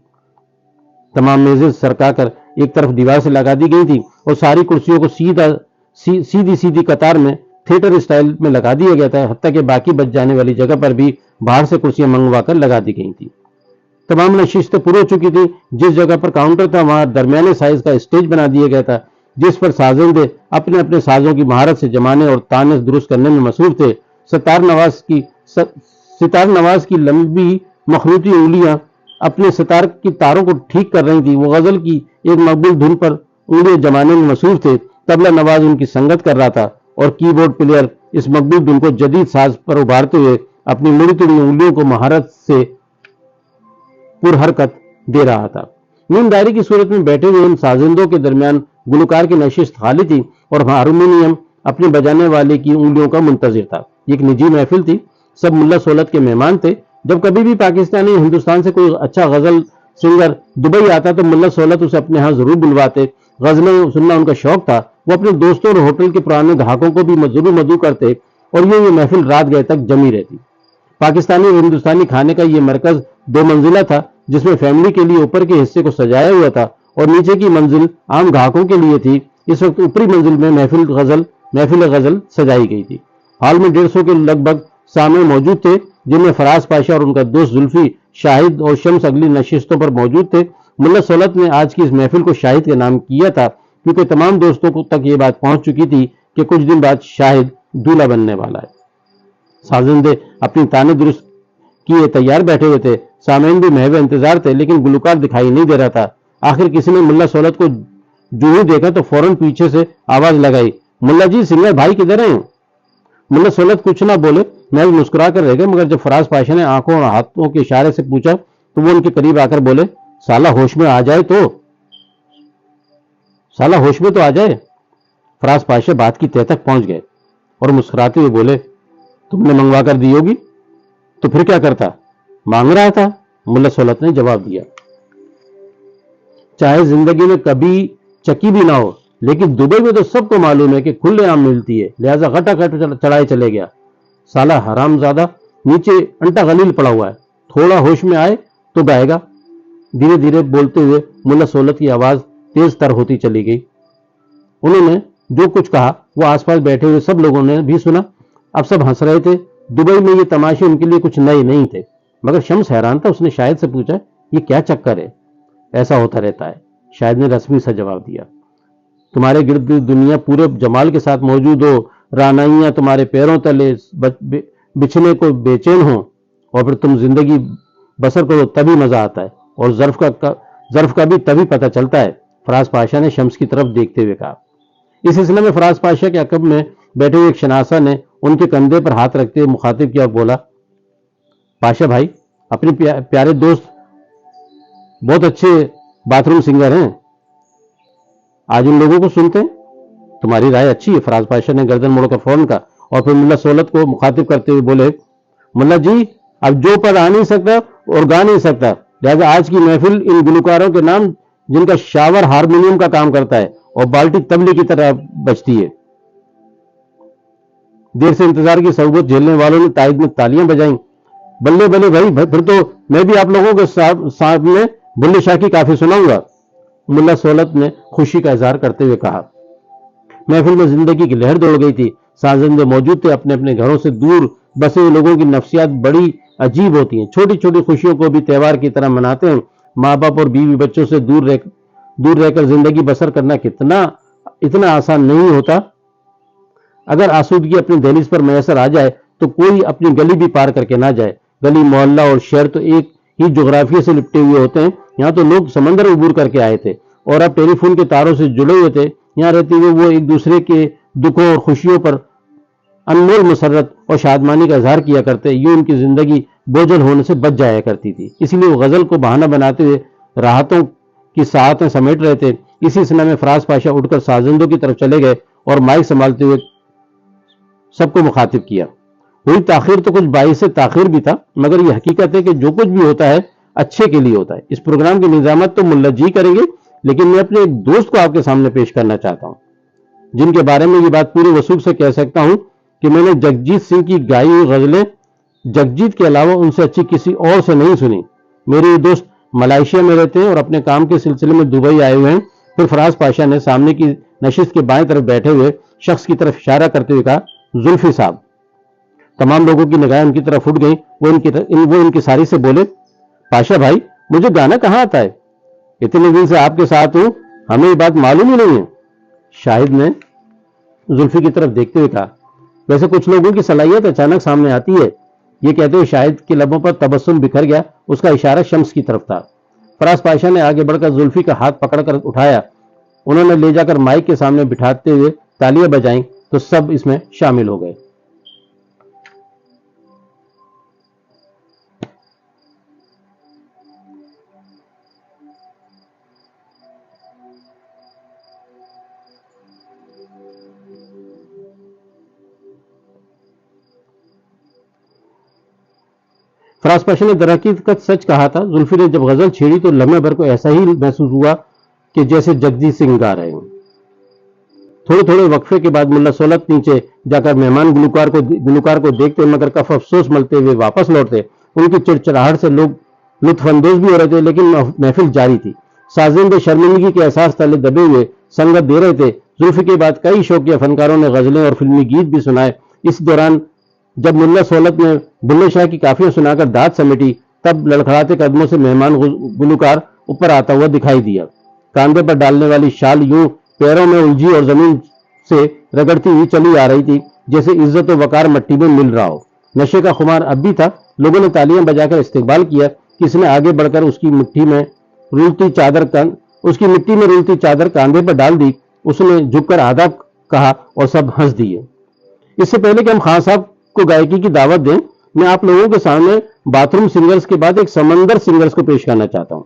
تمام میزیں سرکا کر ایک طرف دیوار سے لگا دی گئی تھی اور ساری کرسیوں کو سیدھی قطار میں تھیٹر اسٹائل میں لگا دیا گیا تھا، حتیٰ کہ باقی بچ جانے والی جگہ پر بھی باہر سے کرسیاں منگوا کر لگا دی گئی تھیں۔ تمام نشستیں پوری ہو چکی تھی۔ جس جگہ پر کاؤنٹر تھا وہاں درمیانے سائز کا اسٹیج بنا دیا گیا تھا، جس پر سازندے اپنے اپنے سازوں کی مہارت سے جمانے اور تانے درست کرنے میں مصروف تھے۔ ستار نواز کی لمبی مخروطی انگلیاں اپنے ستار کی تاروں کو ٹھیک کر رہی تھی۔ وہ غزل کی ایک مقبول دھن پر انگلیاں جمانے میں مصروف تھے۔ طبلہ نواز ان کی سنگت کر رہا تھا اور کی بورڈ پلیئر اس مقبول دھن کو جدید ساز پر ابھارتے ہوئے اپنی مڑی تڑی انگلیوں کو مہارت سے پر حرکت دے رہا تھا۔ نیم دائرے کی صورت میں بیٹھے ہوئے ان سازندوں کے درمیان گلوکار کی نشست خالی تھی اور ہارمونیم اپنے بجانے والے کی انگلیوں کا منتظر تھا۔ یہ ایک نجی محفل تھی، سب ملا سہولت کے مہمان تھے۔ جب کبھی بھی پاکستانی ہندوستان سے کوئی اچھا غزل سنگر دبئی آتا تو ملا سہولت اسے اپنے ہاں ضرور بلواتے۔ غزلیں سننا ان کا شوق تھا۔ وہ اپنے دوستوں اور ہوٹل کے پرانے گاہکوں کو بھی ضرور مدعو کرتے اور یہ محفل رات گئے تک جمی رہتی۔ پاکستانی اور ہندوستانی کھانے کا یہ مرکز 2 منزلہ تھا، جس میں فیملی کے لیے اوپر کے حصے کو سجایا ہوا تھا اور نیچے کی منزل عام گاہکوں کے لیے تھی۔ اس وقت اوپری منزل میں محفل غزل سجائی گئی تھی۔ ہال میں 150 کے لگ بھگ سامع موجود تھے، جن میں فراز پاشا اور ان کا دوست زلفی، شاہد اور شمس اگلی نشستوں پر موجود تھے۔ ملا سہولت نے آج کی اس محفل کو شاہد کے نام کیا تھا، کیونکہ تمام دوستوں تک یہ بات پہنچ چکی تھی کہ کچھ دن بعد شاہد دولہا بننے والا ہے۔ سازندے اپنی تانے درست کیے تیار بیٹھے ہوئے تھے۔ سامعین بھی محو انتظار تھے، لیکن گلوکار دکھائی نہیں دے رہا تھا۔ آخر کسی نے ملا سہولت کو جو ہی دیکھا تو فوراً پیچھے سے آواز لگائی، ملا جی، سنگر بھائی کدھر ہیں؟ ملا سہولت کچھ نہ بولے، محض مسکرا کر رہ گئے، مگر جب فراز پاشا نے آنکھوں اور ہاتھوں کے اشارے سے پوچھا تو وہ ان کے قریب آ کر بولے، سالہ ہوش میں آ جائے فراز پاشا بات کی تہ تک پہنچ گئے اور مسکراتے ہوئے بولے، تم نے منگوا کر دی ہوگی؟ تو پھر کیا کرتا؟ مانگ رہا تھا، ملا سہولت نے جواب دیا۔ چاہے زندگی میں کبھی چکی بھی نہ ہو، لیکن دبئی میں تو سب کو معلوم ہے کہ کھلے عام ملتی ہے، لہٰذا گھٹا چڑھائے چلے گیا۔ سالہ حرام زادہ نیچے انٹا غلیل پڑا ہوا ہے، تھوڑا ہوش میں آئے تو گائے گا۔ دھیرے دھیرے بولتے ہوئے ملا سہولت کی آواز تیز تر ہوتی چلی گئی۔ انہوں نے جو کچھ کہا وہ آس پاس بیٹھے ہوئے سب لوگوں نے بھی سنا. اب سب ہنس رہے تھے. دبئی میں یہ تماشے ان کے لیے کچھ نئے نہیں تھے. مگر شمس حیران تھا. اس نے شاہد سے پوچھا یہ کیا چکر ہے؟ ایسا ہوتا رہتا ہے. شاہد نے رسمی سا جواب دیا. تمہارے گرد دنیا پورے جمال کے ساتھ موجود ہو, رانائیاں تمہارے پیروں تلے بچھنے کو بے چین ہوں, اور پھر تم زندگی بسر کرو تبھی مزہ آتا ہے, اور ظرف کا بھی تبھی پتہ چلتا ہے. فراز پاشا نے شمس کی طرف دیکھتے ہوئے کہا. اس سلسلے میں فراز پاشا کے عقب میں بیٹھے ہوئے ایک شناسا نے ان کے کندھے پر ہاتھ رکھتے ہوئے مخاطب کیا اور بولا, پاشا بھائی, اپنے پیارے دوست بہت اچھے باتھ روم سنگر ہیں, آج ان لوگوں کو سنتے ہیں. تمہاری رائے اچھی ہے. فراز پاشا نے گردن موڑ کر فوراً کہا, اور پھر ملا سہولت کو مخاطب کرتے ہوئے بولے, ملا جی, اب جو پد آ نہیں سکتا اور گا نہیں سکتا, لہذا آج کی محفل ان گلوکاروں کے نام جن کا شاور ہارمونیم کا کام کرتا ہے اور بالٹی تبلے کی طرح بجتی ہے. دیر سے انتظار کی صحبت جھیلنے والوں نے تائید میں تالیاں بجائیں. بلے بلے بھائی, پھر تو میں بھی آپ لوگوں کے سامنے بلے شاہ کی کافی سناؤں گا. ملا سہولت نے خوشی کا اظہار کرتے ہوئے کہا. محفل میں زندگی کی لہر دوڑ گئی تھی. سازندے موجود تھے. اپنے اپنے گھروں سے دور بسے ہوئے لوگوں کی نفسیات بڑی عجیب ہوتی ہیں. چھوٹی چھوٹی خوشیوں کو بھی تہوار کی طرح مناتے ہیں. ماں باپ اور بیوی بچوں سے دور رہ کر زندگی بسر کرنا اتنا آسان نہیں ہوتا. اگر آسودگی اپنی دہلیز پر میسر آ جائے تو کوئی اپنی گلی بھی پار کر کے نہ جائے. گلی, محلہ اور شہر تو ایک ہی جغرافیے سے لپٹے ہوئے ہوتے ہیں. یہاں تو لوگ سمندر عبور کر کے آئے تھے اور اب ٹیلی فون کے تاروں سے جڑے ہوئے تھے. یہاں رہتے ہوئے وہ ایک دوسرے کے دکھوں اور خوشیوں پر انمول مسرت اور شادمانی کا اظہار کیا کرتے. یہ ان کی زندگی بوجھل ہونے سے بچ جایا کرتی تھی. اسی لیے وہ غزل کو بہانہ بناتے ہوئے راحتوں کی ساعتیں سمیٹ رہے تھے. اسی سنہ میں فراز پاشا اٹھ کر سازندوں کی طرف چلے گئے اور مائک سنبھالتے ہوئے سب کو مخاطب کیا. ہوئی تاخیر تو کچھ باعث تاخیر بھی تھا, مگر یہ حقیقت ہے کہ جو کچھ بھی ہوتا ہے اچھے کے لیے ہوتا ہے. اس پروگرام کی نظامت تو ملا جی کریں گے, لیکن میں اپنے ایک دوست کو آپ کے سامنے پیش کرنا چاہتا ہوں, جن کے بارے میں یہ بات پورے وثوق سے کہہ سکتا ہوں کہ میں نے جگجیت سنگھ کی گائی ہوئی غزلیں جگجیت کے علاوہ ان سے اچھی کسی اور سے نہیں سنی. میرے یہ دوست ملائیشیا میں رہتے ہیں اور اپنے کام کے سلسلے میں دبئی آئے ہوئے ہیں. پھر فراز پاشا نے سامنے کی نشست کے بائیں طرف بیٹھے ہوئے شخص کی طرف اشارہ کرتے ہوئے کہا, زلفی صاحب. تمام لوگوں کی نگاہیں ان کی طرف اٹھ گئیں. وہ ان کی ساری سے بولے, پاشا بھائی, مجھے گانا کہاں آتا ہے؟ اتنے دن سے آپ کے ساتھ ہوں, ہمیں یہ بات معلوم ہی نہیں ہے. شاہد نے زلفی کی طرف دیکھتے ہوئے کہا, ویسے کچھ لوگوں کی صلاحیت اچانک سامنے آتی ہے. یہ کہتے ہوئے شاہد کے لبوں پر تبسم بکھر گیا. اس کا اشارہ شمس کی طرف تھا. فراز پاشا نے آگے بڑھ کر زلفی کا ہاتھ پکڑ کر اٹھایا. انہوں نے لے جا کر مائک کے سامنے بٹھاتے ہوئے تالیاں بجائیں تو سب اس میں شامل ہو گئے. فراز پاشا نے در حقیقت سچ کہا تھا. زلفی نے جب غزل چھیڑی تو لمحے بھر کو ایسا ہی محسوس ہوا کہ جیسے جگجیت سنگھ گا رہے ہوں. تھوڑے تھوڑے وقفے کے بعد ملا سہولت نیچے جا کر مہمان گلوکار کو دیکھتے مگر کف افسوس ملتے ہوئے واپس لوٹتے. ان کی چڑچڑاہٹ سے لوگ لطف اندوز بھی ہو رہے تھے, لیکن محفل جاری تھی. سازندے شرمندگی کے احساس تلے دبے ہوئے سنگت دے رہے تھے. زلفی کے بعد کئی شوقیہ فنکاروں نے غزلیں اور فلمی گیت بھی سنائے. اس دوران جب ملا سہولت نے بلے شاہ کی کافیاں سنا کر داد سمیٹی, تب لڑکھڑاتے قدموں سے مہمان گلوکار اوپر آتا ہوا دکھائی دیا. کاندھے پر ڈالنے والی شال یوں پیروں میں الجھی اور زمین سے رگڑتی ہوئی چلی آ رہی تھی جیسے عزت و وقار مٹی میں مل رہا ہو. نشے کا خمار اب بھی تھا. لوگوں نے تالیاں بجا کر استقبال کیا. کسی نے آگے بڑھ کر اس کی مٹی میں رولتی چادر کاندھے پر ڈال دی. اس نے جھک کر آداب کہا اور سب ہنس دیے. اس سے پہلے کہ ہم خان صاحب کو گائیکی کی دعوت دیں, میں آپ لوگوں کے سامنے باتھ روم سنگرز کے بعد ایک سمندر سنگرز کو پیش کرنا چاہتا ہوں.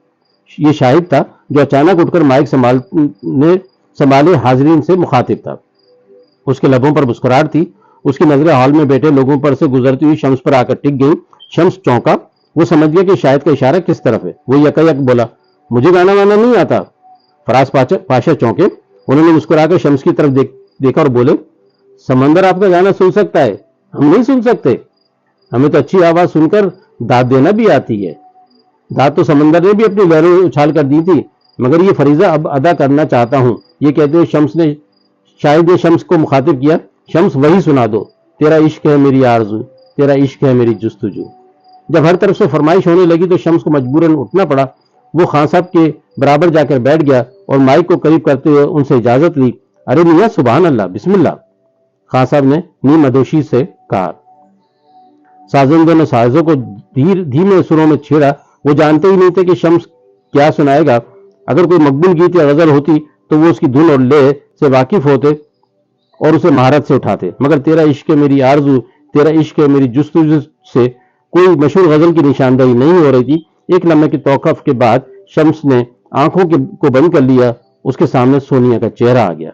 یہ شاہد تھا جو اچانک اٹھ کر مائک سنبھالے حاضرین سے مخاطب تھا. اس کے لبوں پر مسکراہٹ تھی. اس کی نظریں ہال میں بیٹھے لوگوں پر سے گزرتی ہوئی شمس پر آ کر ٹک گئی. شمس چونکا. وہ سمجھ گیا کہ شاہد کا اشارہ کس طرف ہے. وہ یک بولا, مجھے گانا وانا نہیں آتا. فراز پاشا چونکے. انہوں نے مسکرا کر شمس کی طرف دیکھا اور بولے, سمندر آپ کا گانا سن سکتا ہے, ہم نہیں سن سکتے. ہمیں تو اچھی آواز سن کر داد دینا بھی آتی ہے. داد تو سمندر نے بھی اپنی لہریں اچھال کر دی تھی, مگر یہ فریضہ اب ادا کرنا چاہتا ہوں. یہ کہتے ہوئے شمس نے شاہد نے شمس کو مخاطب کیا، شمس وہی سنا دو، تیرا عشق ہے میری آرزو، تیرا عشق ہے میری جستجو۔ جب ہر طرف سے فرمائش ہونے لگی تو شمس کو مجبوراً اٹھنا پڑا۔ وہ خان صاحب کے برابر جا کر بیٹھ گیا اور مائک کو قریب کرتے ہوئے ان سے اجازت لی۔ ارے میاں سبحان اللہ، بسم اللہ، خان صاحب نے نیم ادوشی سے کہا۔ سازندوں نے سازوں کو دھیمے سروں میں چھیڑا۔ وہ جانتے ہی نہیں تھے کہ شمس کیا سنائے گا۔ اگر کوئی مقبول گیت یا غزل ہوتی تو وہ اس کی دھن اور لے سے واقف ہوتے اور اسے مہارت سے اٹھاتے، مگر تیرا عشق ہے میری آرزو، تیرا عشق ہے میری جستجو سے کوئی مشہور غزل کی نشاندہی نہیں ہو رہی تھی۔ ایک لمحے کے توقف کے بعد شمس نے آنکھوں کو بند کر لیا۔ اس کے سامنے سونیا کا چہرہ آ گیا،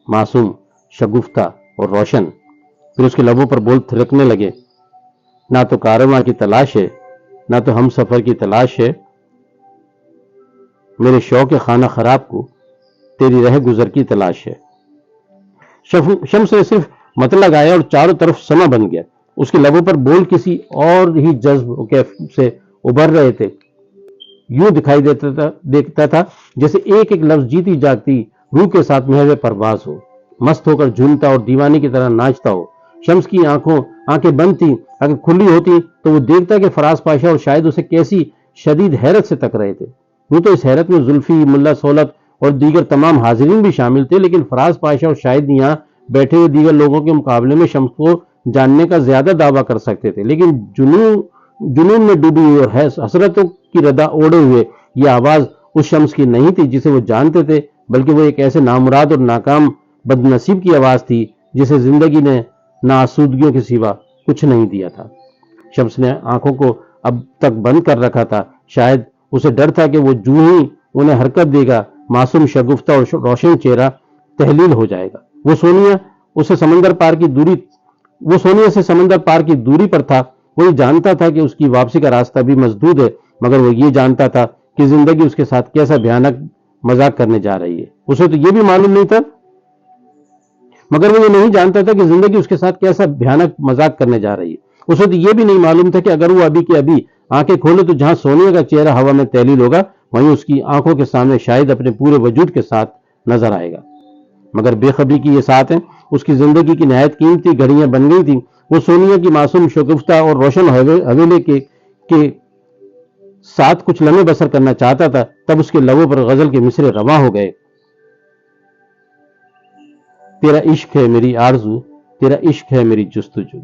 معصوم، شگفتہ اور روشن۔ پھر اس کے لبوں پر بول تھرکنے لگے، نہ تو کارواں کی تلاش ہے، نہ تو ہم سفر کی تلاش ہے، میرے شوق خانہ خراب کو تیری رہ گزر کی تلاش ہے۔ شمس نے صرف مت لگایا اور چاروں طرف سما بن گیا۔ اس کے لبوں پر بول کسی اور ہی جذب سے ابھر رہے تھے۔ یوں دکھائی دیتا تھا جیسے ایک ایک لفظ جیتی جاگتی روح کے ساتھ محو پرواز ہو، مست ہو کر جھومتا اور دیوانے کی طرح ناچتا ہو۔ شمس کی آنکھیں بند تھیں، اگر کھلی ہوتی تو وہ دیکھتا کہ فراز پاشا اور شاہد اسے کیسی شدید حیرت سے تک رہے تھے۔ وہ تو اس حیرت میں زلفی، ملا سولت اور دیگر تمام حاضرین بھی شامل تھے، لیکن فراز پاشا اور شاہد یہاں بیٹھے ہوئے دیگر لوگوں کے مقابلے میں شمس کو جاننے کا زیادہ دعویٰ کر سکتے تھے۔ لیکن جنون میں ڈوبی ہوئی اور حسرتوں کی ردا اوڑے ہوئے یہ آواز اس شمس کی نہیں تھی جسے وہ جانتے تھے، بلکہ وہ ایک ایسے نامراد اور ناکام بد نصیب کی آواز تھی جسے زندگی نے ناآسودگیوں کے سوا کچھ نہیں دیا تھا۔ شمس نے آنکھوں کو اب تک بند کر رکھا تھا، شاید اسے ڈر تھا کہ وہ جو ہی انہیں حرکت دے گا، معصوم، شگفتہ اور روشن چہرہ تحلیل ہو جائے گا۔ وہ سونیا سے سمندر پار کی دوری پر تھا۔ وہ یہ جانتا تھا کہ اس کی واپسی کا راستہ بھی مسدود ہے، مگر وہ یہ جانتا تھا کہ زندگی اس کے ساتھ کیسا بھیانک مذاق کرنے جا رہی ہے۔ اسے تو یہ بھی معلوم نہیں تھا مگر وہ یہ نہیں جانتا تھا کہ زندگی اس کے ساتھ کیسا بھیانک مذاق کرنے جا رہی ہے۔ اسے تو یہ بھی نہیں معلوم تھا کہ اگر وہ ابھی کے ابھی آنکھیں کھولے تو جہاں سونیا کا چہرہ ہوا میں تحلیل ہوگا، وہیں اس کی آنکھوں کے سامنے شاہد اپنے پورے وجود کے ساتھ نظر آئے گا۔ مگر بے خبری کی یہ ساتھ اس کی زندگی کی نہایت قیمتی گھڑیاں بن گئی تھیں۔ وہ سونیا کی معصوم، شگفتہ اور روشن حویلے کے ساتھ کچھ لمحے بسر کرنا چاہتا تھا۔ تب اس کے لبوں پر غزل کے مصرے رواں ہو گئے۔ تیرا عشق ہے میری آرزو، تیرا عشق ہے میری جستجو،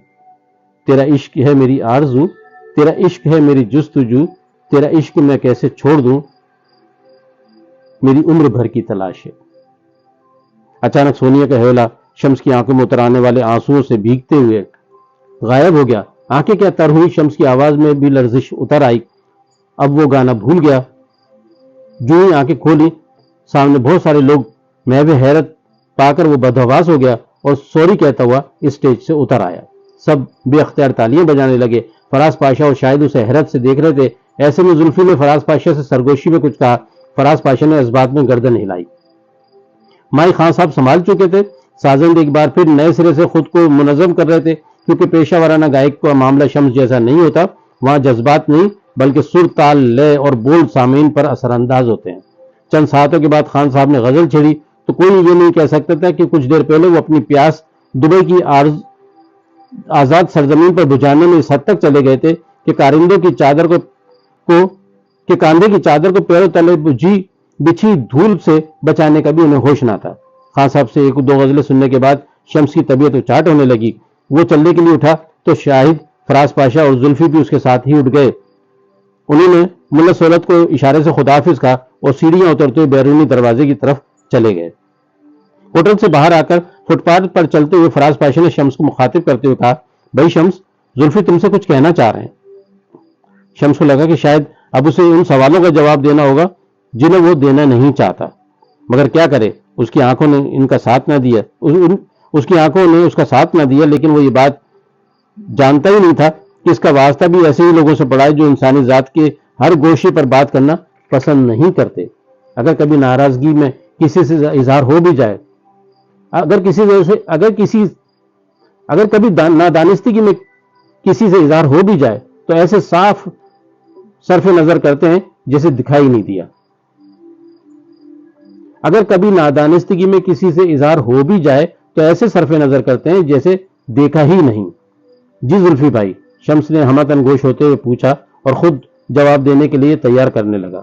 تیرا عشق ہے میری آرزو، تیرا عشق ہے میری جستجو، تیرا عشق میں کیسے چھوڑ دوں، میری عمر بھر کی تلاش ہے۔ اچانک سونیا کا حوالہ شمس کی آنکھوں میں اتر آنے والے آنسوؤں سے بھیگتے ہوئے غائب ہو گیا۔ آنکھیں کیا تر ہوئی، شمس کی آواز میں بھی لرزش اتر آئی۔ اب وہ گانا بھول گیا۔ جو ہی آنکھیں کھولی، سامنے بہت سارے لوگ، محو حیرت پا کر وہ بدحواس ہو گیا اور سوری کہتا ہوا اسٹیج سے اتر آیا۔ سب بے اختیار تالیاں بجانے لگے۔ فراز پاشا اور شاہد اسے حیرت سے دیکھ رہے تھے۔ ایسے میں زلفی نے فراز پاشا سے سرگوشی میں کچھ کہا۔ فراز پاشا نے اس بات میں گردن ہلائی۔ مائی خان صاحب سنبھال چکے تھے۔ سازند ایک بار پھر نئے سرے سے خود کو منظم کر رہے تھے، کیونکہ پیشہ ورانہ گائک کا معاملہ شمس جیسا نہیں ہوتا۔ وہاں جذبات نہیں بلکہ سر، تال، لے اور بول سامعین پر اثر انداز ہوتے ہیں۔ چند ساعتوں کے بعد خان صاحب نے غزل چھیڑی تو کوئی یہ نہیں کہہ سکتا تھا کہ کچھ دیر پہلے وہ اپنی پیاس دبئی کی آزاد سرزمین پر بجھانے میں اس حد تک چلے گئے تھے کہ کارندوں کی چادر کاندھے کی چادر کو پیروں تلے بچھی دھول سے بچانے کا بھی انہیں ہوش نہ تھا۔ خان صاحب سے ایک دو غزلیں سننے کے بعد شمس کی طبیعت اچاٹ ہونے لگی۔ وہ چلنے کے لیے اٹھا تو شاہد، فراز پاشا اور زلفی بھی اس کے ساتھ ہی اٹھ گئے۔ انہوں نے ملا سولت کو اشارے سے خداحافظ کہا اور سیڑھیاں اترتے ہوئے بیرونی دروازے کی طرف چلے گئے۔ ہوٹل سے باہر آ کر فٹ پاتھ پر چلتے ہوئے فراز پاشا نے شمس کو مخاطب کرتے ہوئے کہا، بھائی شمس، زلفی تم سے کچھ کہنا چاہ رہے ہیں۔ شمس کو لگا کہ شاید اب اسے ان سوالوں کا جواب دینا ہوگا جنہیں وہ دینا نہیں چاہتا، مگر کیا کرے، اس کی آنکھوں نے ان کا ساتھ نہ دیا۔ اس کی آنکھوں نے اس کا ساتھ نہ دیا، لیکن وہ یہ بات جانتا ہی نہیں تھا کہ اس کا واسطہ بھی ایسے ہی لوگوں سے پڑا ہے جو انسانی ذات کے ہر گوشے پر بات کرنا پسند نہیں کرتے۔ اگر کبھی ناراضگی میں کسی سے اظہار ہو بھی جائے، اگر کبھی نادانستگی میں کسی سے اظہار ہو بھی جائے تو ایسے صاف صرف نظر کرتے ہیں جیسے دکھائی نہیں دیا۔ اگر کبھی نادانستگی میں کسی سے اظہار ہو بھی جائے تو ایسے صرف نظر کرتے ہیں جیسے دیکھا ہی نہیں۔ جی زلفی بھائی، شمس نے ہمتن گوش ہوتے ہوئے پوچھا اور خود جواب دینے کے لیے تیار کرنے لگا۔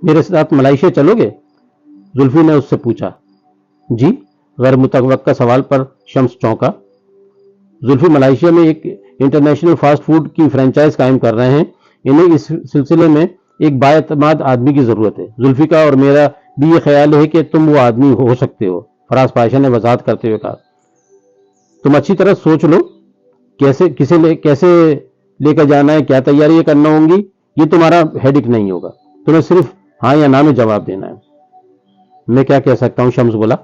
میرے ساتھ ملائیشیا چلو گے؟ زلفی نے اس سے پوچھا۔ جی؟ غیر متوقع سوال پر شمس چونکا۔ زلفی ملائیشیا میں ایک انٹرنیشنل فاسٹ فوڈ کی فرینچائز قائم کر رہے ہیں، انہیں اس سلسلے میں ایک بااعتماد آدمی کی ضرورت ہے۔ زلفی کا اور میرا بھی یہ خیال ہے کہ تم وہ آدمی ہو سکتے ہو، فراز پاشا نے وضاحت کرتے ہوئے کہا۔ تم اچھی طرح سوچ لو کیسے لے کر جانا ہے، کیا تیاریاں کرنا ہوں گی، یہ تمہارا ہیڈک نہیں ہوگا، تمہیں صرف ہاں یا نہ میں جواب دینا ہے۔ میں کیا کہہ سکتا ہوں، شمس بولا۔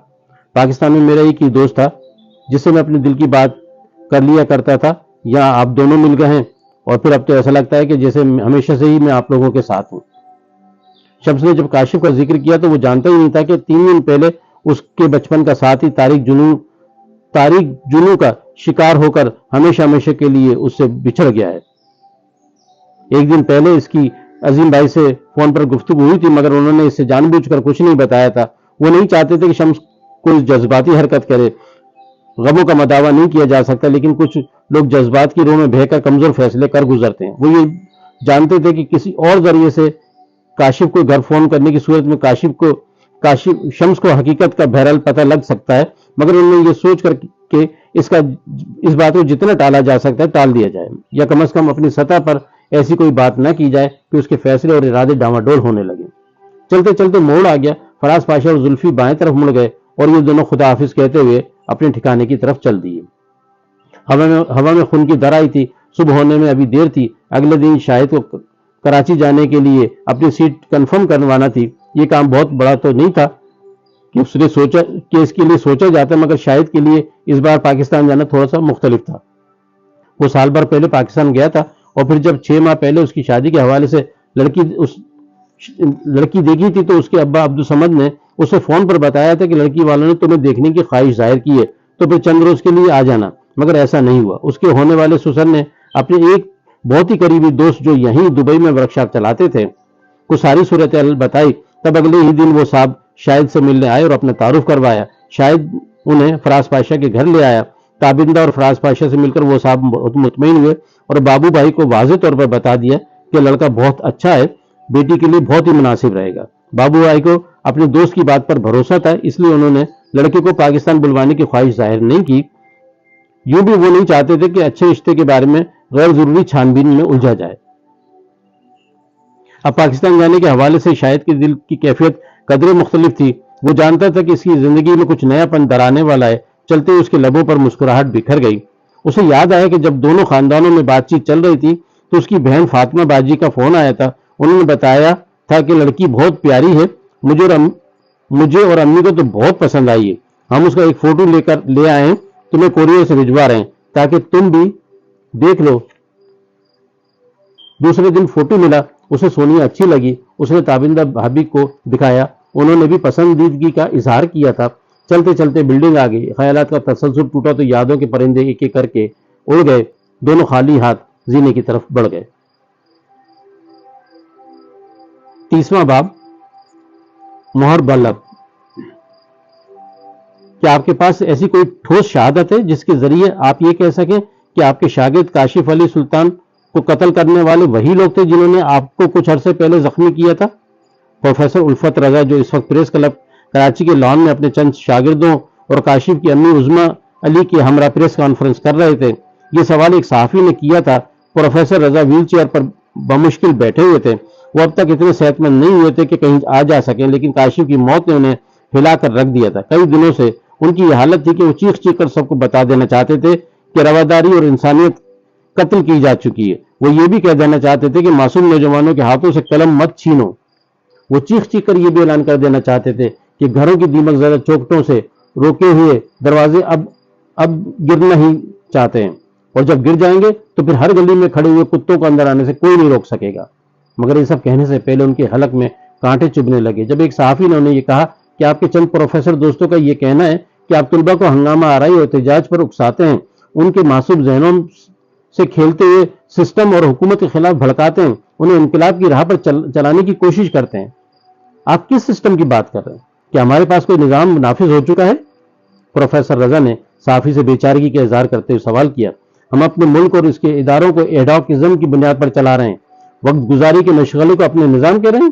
پاکستان میں میرا ایک ہی دوست تھا جس سے میں اپنے دل کی بات کر لیا کرتا تھا، یا آپ دونوں مل گئے ہیں اور پھر اب تو ایسا لگتا ہے کہ جیسے ہمیشہ سے ہی میں آپ لوگوں کے ساتھ ہوں۔ شمس نے جب کاشف کا ذکر کیا تو وہ جانتا ہی نہیں تھا کہ 3 دن پہلے اس کے بچپن کا ساتھی طارق جنو کا شکار ہو کر ہمیشہ کے لیے اس سے بچھڑ گیا ہے۔ ایک دن پہلے اس کی عظیم بھائی سے فون پر گفتگو ہوئی تھی، مگر انہوں نے اس سے جان بوجھ کر کچھ نہیں بتایا تھا۔ وہ نہیں چاہتے تھے کہ شمس کوئی جذباتی حرکت کرے۔ غموں کا مداوع نہیں کیا جا سکتا، لیکن کچھ لوگ جذبات کی روح میں بہہ کر کمزور فیصلے کر گزرتے ہیں۔ وہ یہ جانتے تھے کہ کسی اور ذریعے سے کاشف کو گھر فون کرنے کی صورت میں شمس کو حقیقت کا بہرحال پتہ لگ سکتا ہے، مگر انہوں نے یہ سوچ کر کہ اس بات کو جتنا ٹالا جا سکتا ہے ٹال دیا جائے، یا کم از کم اپنی سطح پر ایسی کوئی بات نہ کی جائے کہ اس کے فیصلے اور ارادے ڈاواڈول ہونے لگے۔ چلتے چلتے موڑ آ گیا، فراز پاشا اور زلفی بائیں طرف مڑ گئے اور یہ دونوں خدا حافظ کہتے ہوئے اپنے ٹھکانے کی طرف چل دیے۔ ہوا میں خون کی در آئی تھی، صبح ہونے میں ابھی دیر تھی۔ اگلے دن شاہد کو کراچی جانے کے لیے اپنی سیٹ کنفرم کروانا تھی۔ یہ کام بہت بڑا تو نہیں تھا کہ اس کے لیے سوچا جاتا، مگر شاہد کے لیے اس بار پاکستان جانا تھوڑا سا مختلف تھا۔ وہ سال بھر پہلے پاکستان گیا تھا اور پھر جب 6 ماہ پہلے اس کی شادی کے حوالے سے لڑکی دیکھی تھی تو اس کے ابا عبدالصمد نے اسے فون پر بتایا تھا کہ لڑکی والوں نے تمہیں دیکھنے کی خواہش ظاہر کی ہے، تو پھر چند روز کے لیے آ جانا، مگر ایسا نہیں ہوا۔ اس کے ہونے والے سسر نے اپنے ایک بہت ہی قریبی دوست جو یہیں دبئی میں ورکشاپ چلاتے تھے کو ساری صورتحال بتائی۔ تب اگلے ہی دن وہ صاحب شاہد سے ملنے آئے اور اپنا تعارف کروایا۔ شاہد انہیں فراز پاشا کے گھر لے آیا۔ تابندہ اور فراز پاشا سے مل کر وہ صاحب بہت مطمئن ہوئے اور بابو بھائی کو واضح طور پر بتا دیا کہ لڑکا بہت اچھا ہے، بیٹی کے لیے بہت ہی مناسب رہے گا۔ بابو بھائی کو اپنے دوست کی بات پر بھروسہ تھا، اس لیے انہوں نے لڑکے کو پاکستان بلوانے کی خواہش ظاہر نہیں کی۔ یوں بھی وہ نہیں چاہتے تھے کہ اچھے رشتے کے بارے میں غیر ضروری چھان بین میں الجھا جائے۔ اب پاکستان جانے کے حوالے سے شاہد کے دل کی کیفیت قدرے مختلف تھی۔ وہ جانتا تھا کہ اس کی زندگی میں کچھ نیا پن درانے والا ہے۔ چلتے اس کے لبوں پر مسکراہٹ بکھر گئی۔ اسے یاد آیا کہ جب دونوں خاندانوں میں بات چیت چل رہی تھی تو اس کی بہن فاطمہ باجی کا فون آیا تھا۔ انہوں نے بتایا تھا کہ لڑکی بہت پیاری ہے، مجھے اور امی کو تو بہت پسند آئی ہے۔ ہم اس کا ایک فوٹو لے آئے ہیں، تمہیں کوریئر سے بھجوا رہے ہیں تاکہ تم بھی دیکھ لو۔ دوسرے دن فوٹو ملا، اسے سونیا اچھی لگی۔ اس نے تابندہ بھابھی کو دکھایا، انہوں نے بھی پسندیدگی کا اظہار کیا تھا۔ چلتے چلتے بلڈنگ آ گئی، خیالات کا تسلسل ٹوٹا تو یادوں کے پرندے ایک ایک کر کے اڑ گئے۔ دونوں خالی ہاتھ زینے کی طرف بڑھ گئے۔ 30واں باب، مہر بلب۔ کیا آپ کے پاس ایسی کوئی ٹھوس شہادت ہے جس کے ذریعے آپ یہ کہہ سکیں کہ آپ کے شاگرد کاشف علی سلطان کو قتل کرنے والے وہی لوگ تھے جنہوں نے آپ کو کچھ عرصے پہلے زخمی کیا تھا؟ پروفیسر الفت رضا، جو اس وقت پریس کلب کراچی کے لان میں اپنے چند شاگردوں اور کاشف کی امی عظمیٰ علی کے ہمراہ پریس کانفرنس کر رہے تھے، یہ سوال ایک صحافی نے کیا تھا۔ پروفیسر رضا ویل چیئر پر بمشکل بیٹھے ہوئے تھے۔ وہ اب تک اتنے صحت مند نہیں ہوئے تھے کہ کہیں آ جا سکیں، لیکن کاشف کی موت نے انہیں ہلا کر رکھ دیا تھا۔ کئی دنوں سے ان کی یہ حالت تھی کہ وہ چیخ چیخ کر سب کو بتا دینا چاہتے تھے کہ رواداری اور انسانیت قتل کی جا چکی ہے۔ وہ یہ بھی کہہ دینا چاہتے تھے کہ معصوم نوجوانوں کے ہاتھوں سے قلم مت چھینو۔ وہ چیخ چیخ کر یہ بھی اعلان کر دینا چاہتے تھے کہ گھروں کی دیمک زدہ چوکھٹوں سے روکے ہوئے دروازے اب گرنا ہی چاہتے ہیں، اور جب گر جائیں گے تو پھر ہر گلی میں کھڑے ہوئے کتوں کو اندر آنے سے کوئی نہیں روک سکے گا۔ مگر یہ سب کہنے سے پہلے ان کے حلق میں کانٹے چبھنے لگے جب ایک صحافی نے انہیں یہ کہا کہ آپ کے چند پروفیسر دوستوں کا یہ کہنا ہے کہ آپ طلباء کو ہنگامہ آرائی اور احتجاج پر اکساتے ہیں، ان کے معصوم ذہنوں سے کھیلتے ہوئے سسٹم اور حکومت کے خلاف بھڑکاتے ہیں، انہیں انقلاب کی راہ پر چلانے کی کوشش کرتے ہیں۔ آپ کس سسٹم کی بات کر رہے ہیں؟ کہ ہمارے پاس کوئی نظام نافذ ہو چکا ہے؟ پروفیسر رضا نے صحافی سے بے چارگی کا اظہار کرتے ہوئے سوال کیا۔ ہم اپنے ملک اور اس کے اداروں کو ایڈاکزم کی بنیاد پر چلا رہے ہیں، وقت گزاری کے مشغلے کو اپنے نظام کہہ رہے ہیں؟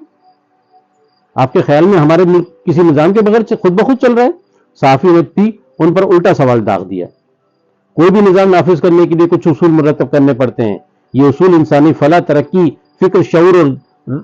آپ کے خیال میں ہمارے ملک کسی نظام کے بغیر خود بخود چل رہا ہے؟ صحافی نے بھی ان پر الٹا سوال داغ دیا۔ کوئی بھی نظام نافذ کرنے کے لیے کچھ اصول مرتب کرنے پڑتے ہیں۔ یہ اصول انسانی فلاح، ترقی، فکر، شعور اور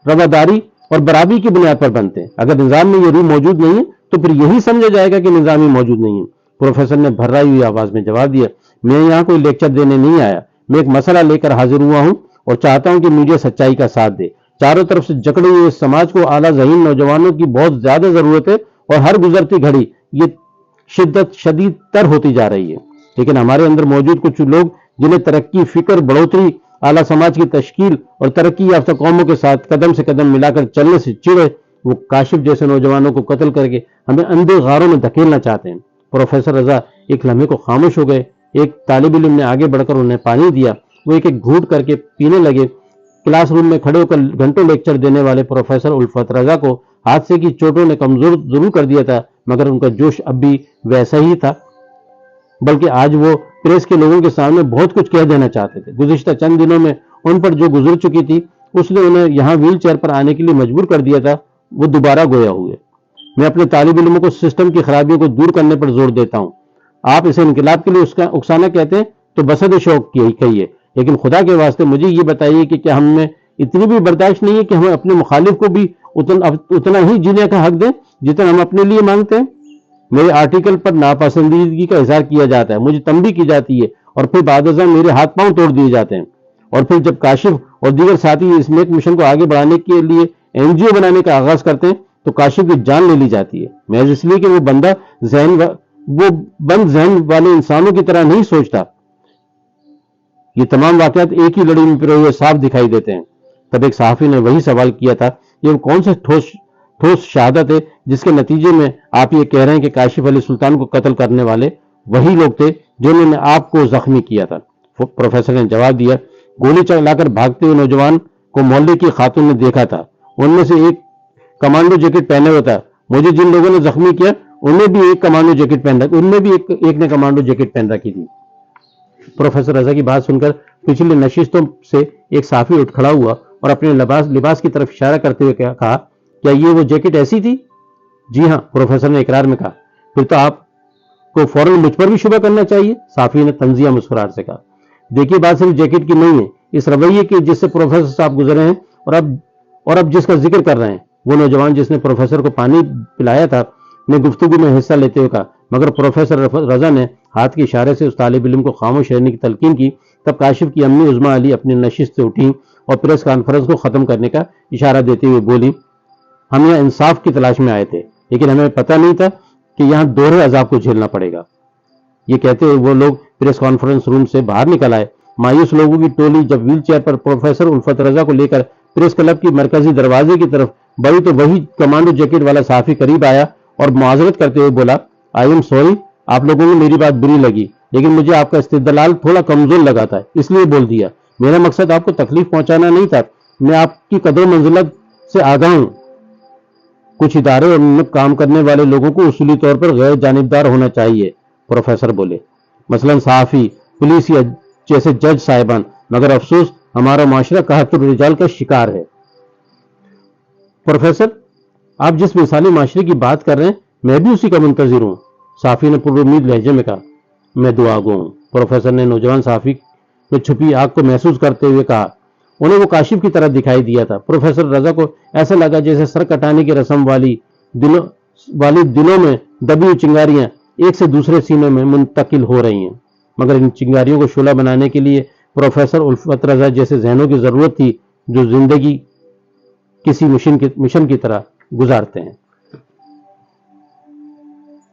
رواداری اور برابری کی بنیاد پر بنتے ہیں۔ اگر نظام میں یہ روح موجود نہیں ہے تو پھر یہی سمجھا جائے گا کہ نظام ہی موجود نہیں ہے۔ پروفیسر نے بھرائی ہوئی آواز میں جواب دیا، میں یہاں کوئی لیکچر دینے نہیں آیا، میں ایک مسئلہ لے کر حاضر ہوا ہوں اور چاہتا ہوں کہ میڈیا سچائی کا ساتھ دے۔ چاروں طرف سے جکڑے ہوئے اس سماج کو اعلیٰ ذہین نوجوانوں کی بہت زیادہ ضرورت ہے اور ہر گزرتی گھڑی یہ شدید تر ہوتی جا رہی ہے۔ لیکن ہمارے اندر موجود کچھ لوگ جنہیں ترقی، فکر، بڑھوتری، اعلیٰ سماج کی تشکیل اور ترقی یافتہ قوموں کے ساتھ قدم سے قدم ملا کر چلنے سے چڑے، وہ کاشف جیسے نوجوانوں کو قتل کر کے ہمیں اندھے غاروں میں دھکیلنا چاہتے ہیں۔ پروفیسر رضا ایک لمحے کو خاموش ہو گئے۔ ایک طالب علم نے آگے بڑھ کر انہیں پانی دیا، وہ ایک ایک گھونٹ کر کے پینے لگے۔ کلاس روم میں کھڑے ہو کر گھنٹوں لیکچر دینے والے پروفیسر الفت رضا کو حادثے کی چوٹوں نے کمزور ضرور کر دیا تھا، مگر ان کا جوش اب بھی ویسا ہی تھا، بلکہ آج وہ پریس کے لوگوں کے سامنے بہت کچھ کہہ دینا چاہتے تھے۔ گزشتہ چند دنوں میں ان پر جو گزر چکی تھی، اس نے انہیں یہاں ویل چیئر پر آنے کے لیے مجبور کر دیا تھا، وہ دوبارہ گویا ہوئے۔ میں اپنے طالب علموں کو سسٹم کی خرابیوں کو دور کرنے پر زور دیتا ہوں۔ آپ اسے انقلاب کے لیے اکسانا کہتے ہیں تو بسد شوق کہیے، لیکن خدا کے واسطے مجھے یہ بتائیے کہ کیا ہم میں اتنی بھی برداشت نہیں ہے کہ ہم اپنے مخالف کو بھی اتنا ہی جینے کا حق دیں جتنا ہم اپنے لیے مانگتے ہیں؟ میرے آرٹیکل پر ناپسندیدگی کا اظہار کیا جاتا ہے، مجھے تنبیہ کی جاتی ہے اور پھر بعد ازاں میرے ہاتھ پاؤں توڑ دیے جاتے ہیں، اور پھر جب کاشف اور دیگر ساتھی اس نیک مشن کو آگے بڑھانے کے لیے NGO بنانے کا آغاز کرتے ہیں تو کاشف کی جان لے لی جاتی ہے، محض اس لیے کہ وہ بند ذہن والے انسانوں کی طرح نہیں سوچتا۔ یہ تمام واقعات ایک ہی لڑی میں پرے ہوئے صاف دکھائی دیتے ہیں۔ تب ایک صحافی نے وہی سوال کیا تھا، یہ وہ کون سے ٹھوس شہادت ہے جس کے نتیجے میں آپ یہ کہہ رہے ہیں کہ کاشف علی سلطان کو قتل کرنے والے وہی لوگ تھے جنہوں نے آپ کو زخمی کیا تھا؟ پروفیسر نے جواب دیا، گولی چلا کر بھاگتے ہوئے نوجوان کو محلے کی خاتون نے دیکھا تھا، ان میں سے ایک کمانڈو جیکٹ پہنے ہوا تھا۔ مجھے جن لوگوں نے زخمی کیا ان میں بھی ایک کمانڈو جیکٹ پہن رکھی تھی۔ پروفیسر رضا کی بات سن کر پچھلی نشستوں سے ایک صحافی اٹھ کھڑا ہوا اور اپنے لباس کی طرف اشارہ کرتے ہوئے کہا، کیا یہ وہ جیکٹ ایسی تھی؟ جی ہاں، پروفیسر نے اقرار میں کہا۔ پھر تو آپ کو فوراً مجھ پر بھی شبہ کرنا چاہیے، صحافی نے طنزیہ مسکراہٹ سے کہا۔ دیکھیے، بات صرف جیکٹ کی نہیں ہے، اس رویے کی جس سے پروفیسر صاحب گزرے ہیں اور اب جس کا ذکر کر رہے ہیں۔ وہ نوجوان جس نے پروفیسر کو پانی پلایا تھا نے گفتگو میں حصہ لیتے ہوئے کہا، مگر پروفیسر رضا نے ہاتھ کے اشارے سے اس طالب علم کو خاموش رہنے کی تلقین کی۔ تب کاشف کی امی عظمیٰ علی اپنی نشست سے اٹھیں اور پریس کانفرنس کو ختم کرنے کا اشارہ دیتے ہوئے بولی، ہم یہاں انصاف کی تلاش میں آئے تھے، لیکن ہمیں پتہ نہیں تھا کہ یہاں دوہرے عذاب کو جھیلنا پڑے گا۔ یہ کہتے ہوئے وہ لوگ پریس کانفرنس روم سے باہر نکل آئے۔ مایوس لوگوں کی ٹولی جب ویل چیئر پر پروفیسر الفت رضا کو لے کر پریس کلب کی مرکزی دروازے کی طرف بڑھی تو وہی کمانڈو جیکٹ والا صحافی قریب آیا اور معذرت کرتے ہوئے بولا، آئی ایم سوری، آپ لوگوں کو میری بات بری لگی، لیکن مجھے آپ کا استدلال تھوڑا کمزور لگا تھا، اس لیے بول دیا۔ میرا مقصد آپ کو تکلیف پہنچانا نہیں تھا، میں آپ کی قدر و منزلت سے آگاہ ہوں۔ کچھ ادارے اور ان میں کام کرنے والے لوگوں کو اصولی طور پر غیر جانبدار ہونا چاہیے، پروفیسر بولے، مثلاً صحافی، پولیس یا جیسے جج صاحبان، مگر افسوس ہمارا معاشرہ قحط الرجال کا شکار ہے۔ پروفیسر، آپ جس مثالی معاشرے کی بات کر رہے ہیں میں بھی اسی کا منتظر ہوں، صحافی نے پر امید لہجے میں کہا۔ میں دعا گو ہوں، پروفیسر نے نوجوان صحافی میں چھپی آگ کو محسوس کرتے ہوئے کہا۔ انہیں وہ کاشف کی طرح دکھائی دیا تھا۔ پروفیسر رضا کو ایسا لگا جیسے سر کٹانے کی رسم والی دلوں میں دبی ہوئی چنگاریاں ایک سے دوسرے سینے میں منتقل ہو رہی ہیں، مگر ان چنگاریوں کو شعلہ بنانے کے لیے پروفیسر الفت رضا جیسے ذہنوں کی ضرورت تھی جو زندگی کسی مشن کی طرح گزارتے ہیں۔